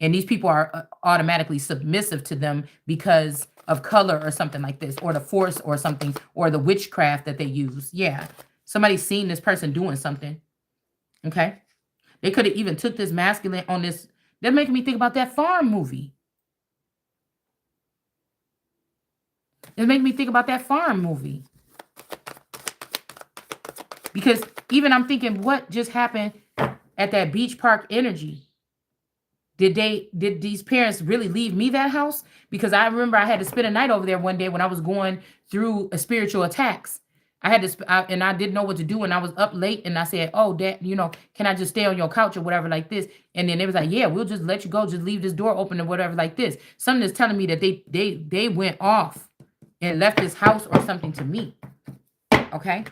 And these people are automatically submissive to them because of color or something like this, or the force or something, or the witchcraft that they use. Yeah. Somebody's seen this person doing something. Okay. They could have even took this masculine on this. They're making me think about that farm movie. It's making me think about that farm movie. Because even I'm thinking, what just happened at that beach park energy? Did these parents really leave me that house? Because I remember I had to spend a night over there one day when I was going through a spiritual attacks. I had to, and I didn't know what to do, and I was up late, and I said, "Oh, Dad, can I just stay on your couch or whatever like this?" And then they was like, "Yeah, we'll just let you go. Just leave this door open or whatever like this." Something is telling me that they went off and left this house or something to me. Okay,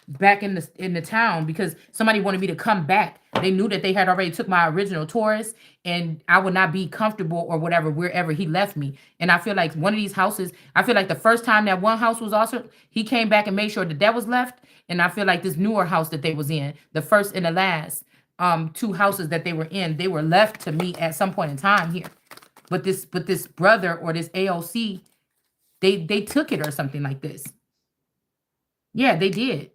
back in the town because somebody wanted me to come back. They knew that they had already took my original Taurus and I would not be comfortable or whatever wherever he left me. And I feel like one of these houses, I feel like the first time that one house was also, he came back and made sure that was left. And I feel like this newer house that they was in, the first and the last two houses that they were in, they were left to me at some point in time here. But this brother or this AOC, they took it or something like this. Yeah, they did.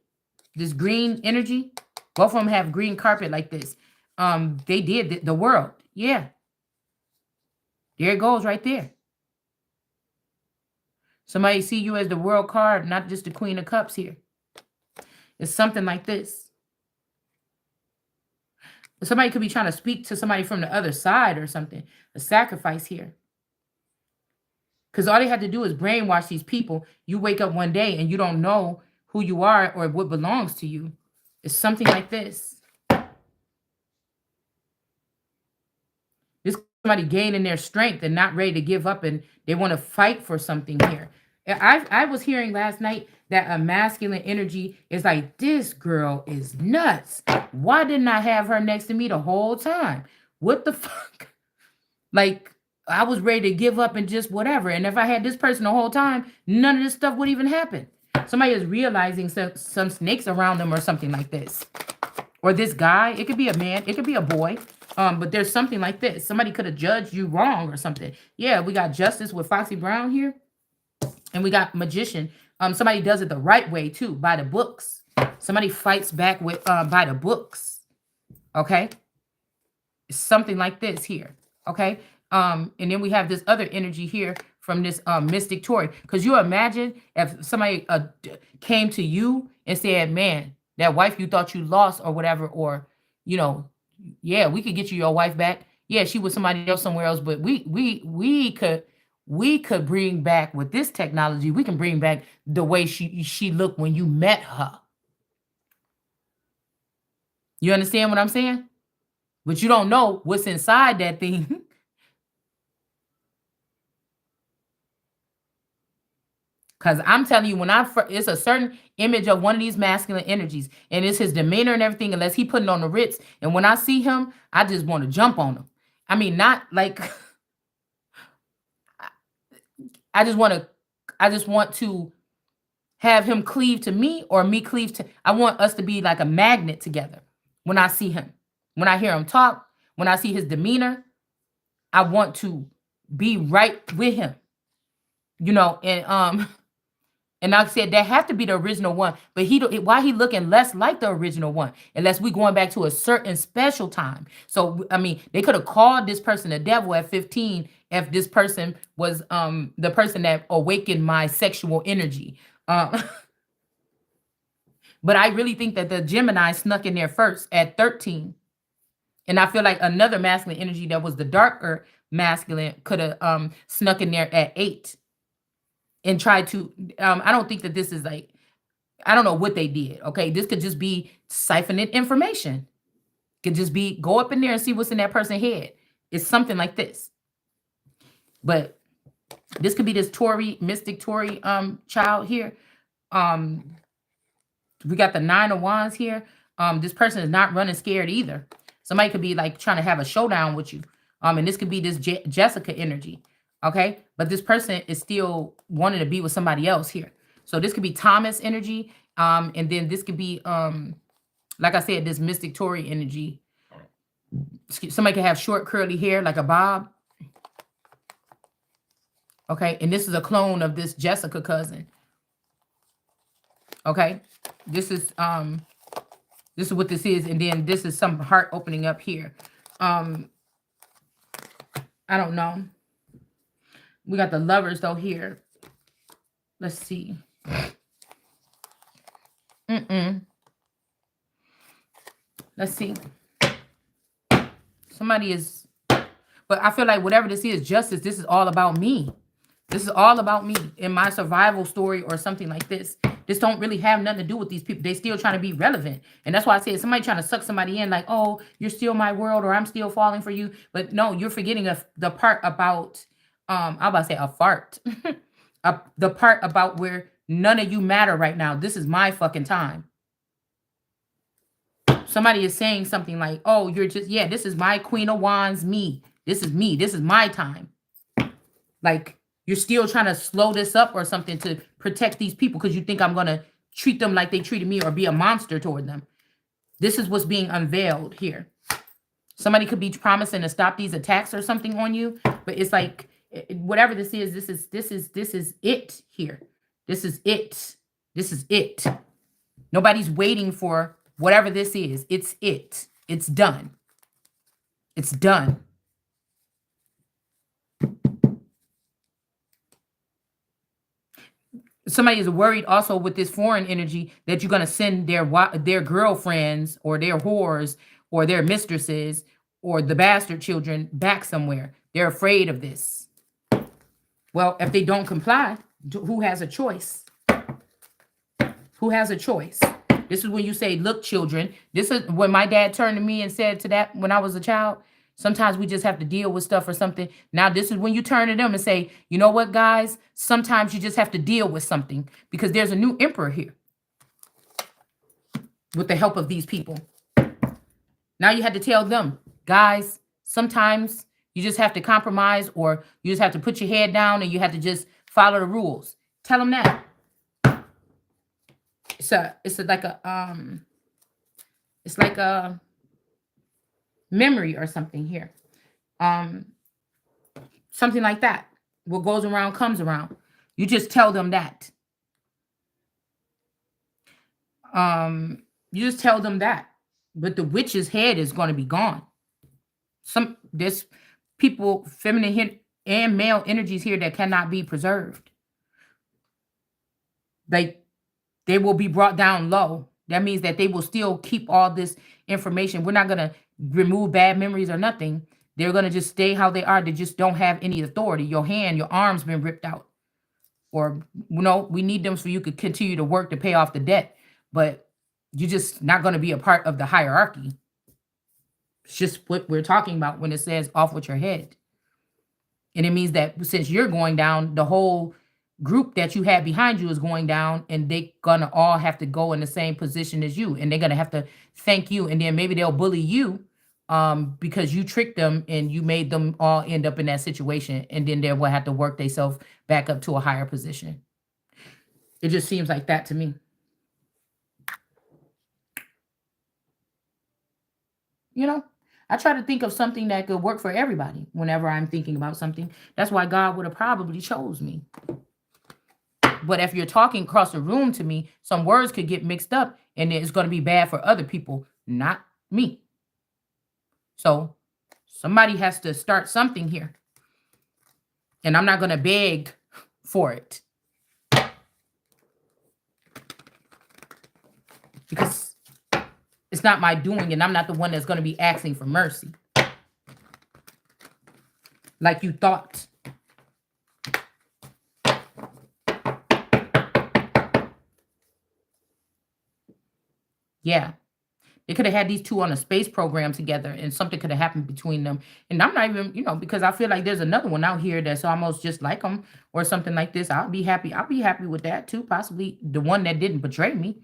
This green energy, both of them have green carpet like this. They did the world. Yeah. There it goes right there. Somebody see you as the world card, not just the Queen of Cups here. It's something like this. Somebody could be trying to speak to somebody from the other side or something. A sacrifice here. Because all they had to do is brainwash these people. You wake up one day and you don't know who you are or what belongs to you. It's something like this. This somebody gaining their strength and not ready to give up, and they want to fight for something here. I was hearing last night that a masculine energy is like, this girl is nuts. Why didn't I have her next to me the whole time? What the fuck? Like, I was ready to give up and just whatever. And if I had this person the whole time, none of this stuff would even happen. Somebody is realizing some snakes around them or something like this. Or this guy, it could be a man, it could be a boy. But there's something like this. Somebody could have judged you wrong or something. Yeah, we got justice with Foxy Brown here. And we got magician. Somebody does it the right way too, by the books. Somebody fights back with by the books. Okay? Something like this here. Okay? And then we have this other energy here from this mystic Tory. Because you imagine if somebody came to you and said, man, that wife you thought you lost or whatever, or, yeah, we could get you your wife back. Yeah, she was somebody else somewhere else, but we could bring back with this technology, we can bring back the way she looked when you met her. You understand what I'm saying? But you don't know what's inside that thing. Because I'm telling you, it's a certain image of one of these masculine energies, and it's his demeanor and everything, unless he putting on the Ritz. And when I see him, I just want to jump on him. I mean, not like, I just want to have him cleave to me or me cleave to, I want us to be like a magnet together when I see him. When I hear him talk, when I see his demeanor, I want to be right with him, you know, and like I said, that have to be the original one. But why he looking less like the original one? Unless we going back to a certain special time. So I mean, they could have called this person the devil at 15 if this person was the person that awakened my sexual energy. Um, but I really think that the Gemini snuck in there first at 13. And I feel like another masculine energy that was the darker masculine could have snuck in there at 8 and tried to I don't think that this is like, I don't know what they did. Okay. This could just be siphoning information. Could just be go up in there and see what's in that person's head. It's something like this. But this could be this Tory, mystic Tory child here. Um, we got the 9 of Wands here. This person is not running scared either. Somebody could be like trying to have a showdown with you. And this could be this Jessica energy. Okay. But this person is still wanting to be with somebody else here. So this could be Thomas energy. And then this could be like I said, this mystic Tory energy. Somebody could have short curly hair like a bob. Okay. And this is a clone of this Jessica cousin. Okay. This is what this is. And then this is some heart opening up here. I don't know. We got the Lovers though here. Let's see. Let's see. Somebody is, but I feel like whatever this is, justice, this is all about me. This is all about me in my survival story or something like this. This don't really have nothing to do with these people. They still trying to be relevant. And that's why I said somebody trying to suck somebody in like, oh, you're still my world or I'm still falling for you. But no, you're forgetting the part about, I'm about to say a fart. The part about where none of you matter right now. This is my fucking time. Somebody is saying something like, oh, you're just, yeah, this is my Queen of Wands, me. This is me. This is my time. Like, you're still trying to slow this up or something to protect these people because you think I'm going to treat them like they treated me or be a monster toward them. This is what's being unveiled here. Somebody could be promising to stop these attacks or something on you, but it's like, whatever this is it here. This is it. This is it. Nobody's waiting for whatever this is. It's it. It's done. It's done. Somebody is worried also with this foreign energy that you're going to send their girlfriends or their whores or their mistresses or the bastard children back somewhere. They're afraid of this. Well, if they don't comply, who has a choice? Who has a choice? This is when you say, look, children, this is when my dad turned to me and said to that when I was a child. Sometimes we just have to deal with stuff or something. Now, this is when you turn to them and say, you know what, guys? Sometimes you just have to deal with something because there's a new emperor here with the help of these people. Now you had to tell them, guys, sometimes you just have to compromise or you just have to put your head down and you have to just follow the rules. Tell them that. It's like a memory or something here. Something like that. What goes around comes around. You just tell them that. You just tell them that. But the witch's head is going to be gone. There's people, feminine and male energies here that cannot be preserved. They will be brought down low. That means that they will still keep all this information. We're not going to remove bad memories or nothing. They're going to just stay how they are. They just don't have any authority. Your arm's been ripped out. Or, we need them so you could continue to work to pay off the debt. But you're just not going to be a part of the hierarchy. It's just what we're talking about when it says off with your head. And it means that since you're going down, the whole group that you had behind you is going down, and they're gonna all have to go in the same position as you, and they're gonna have to thank you, and then maybe they'll bully you because you tricked them and you made them all end up in that situation, and then they will have to work themselves back up to a higher position. It just seems like that to me. I try to think of something that could work for everybody whenever I'm thinking about something. That's why God would have probably chose me. But if you're talking across the room to me, some words could get mixed up and it's going to be bad for other people, not me. So somebody has to start something here. And I'm not going to beg for it. Because it's not my doing, and I'm not the one that's going to be asking for mercy. Like you thought. Yeah. They could have had these two on a space program together and something could have happened between them. And I'm not even, because I feel like there's another one out here that's almost just like them or something like this. I'll be happy. I'll be happy with that too. Possibly the one that didn't betray me.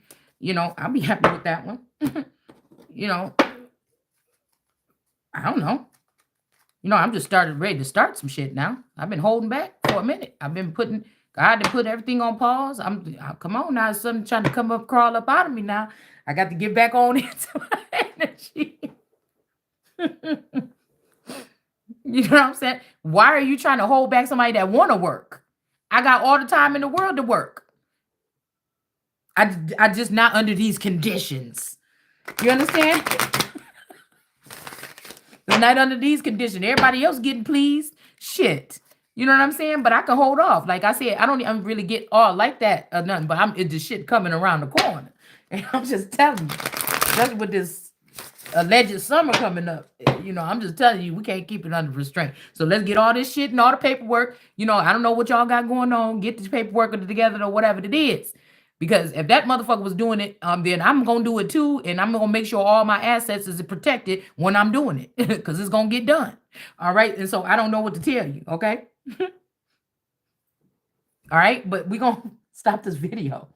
I'll be happy with that one. you know, I don't know. I'm just started ready to start some shit now. I've been holding back for a minute. I've been putting God to put everything on pause. Come on now, something trying to crawl up out of me now. I got to get back on into my energy. You know what I'm saying? Why are you trying to hold back somebody that want to work? I got all the time in the world to work. I just not under these conditions. You understand? Not under these conditions. Everybody else getting pleased. Shit. You know what I'm saying? But I can hold off. Like I said, I don't really get all like that or nothing, but it's the shit coming around the corner. And I'm just telling you, especially with this alleged summer coming up, I'm just telling you, we can't keep it under restraint. So let's get all this shit and all the paperwork. I don't know what y'all got going on. Get this paperwork together or whatever it is. Because if that motherfucker was doing it, then I'm going to do it too. And I'm going to make sure all my assets is protected when I'm doing it. Because it's going to get done. All right? And so I don't know what to tell you. Okay? All right? But we're going to stop this video.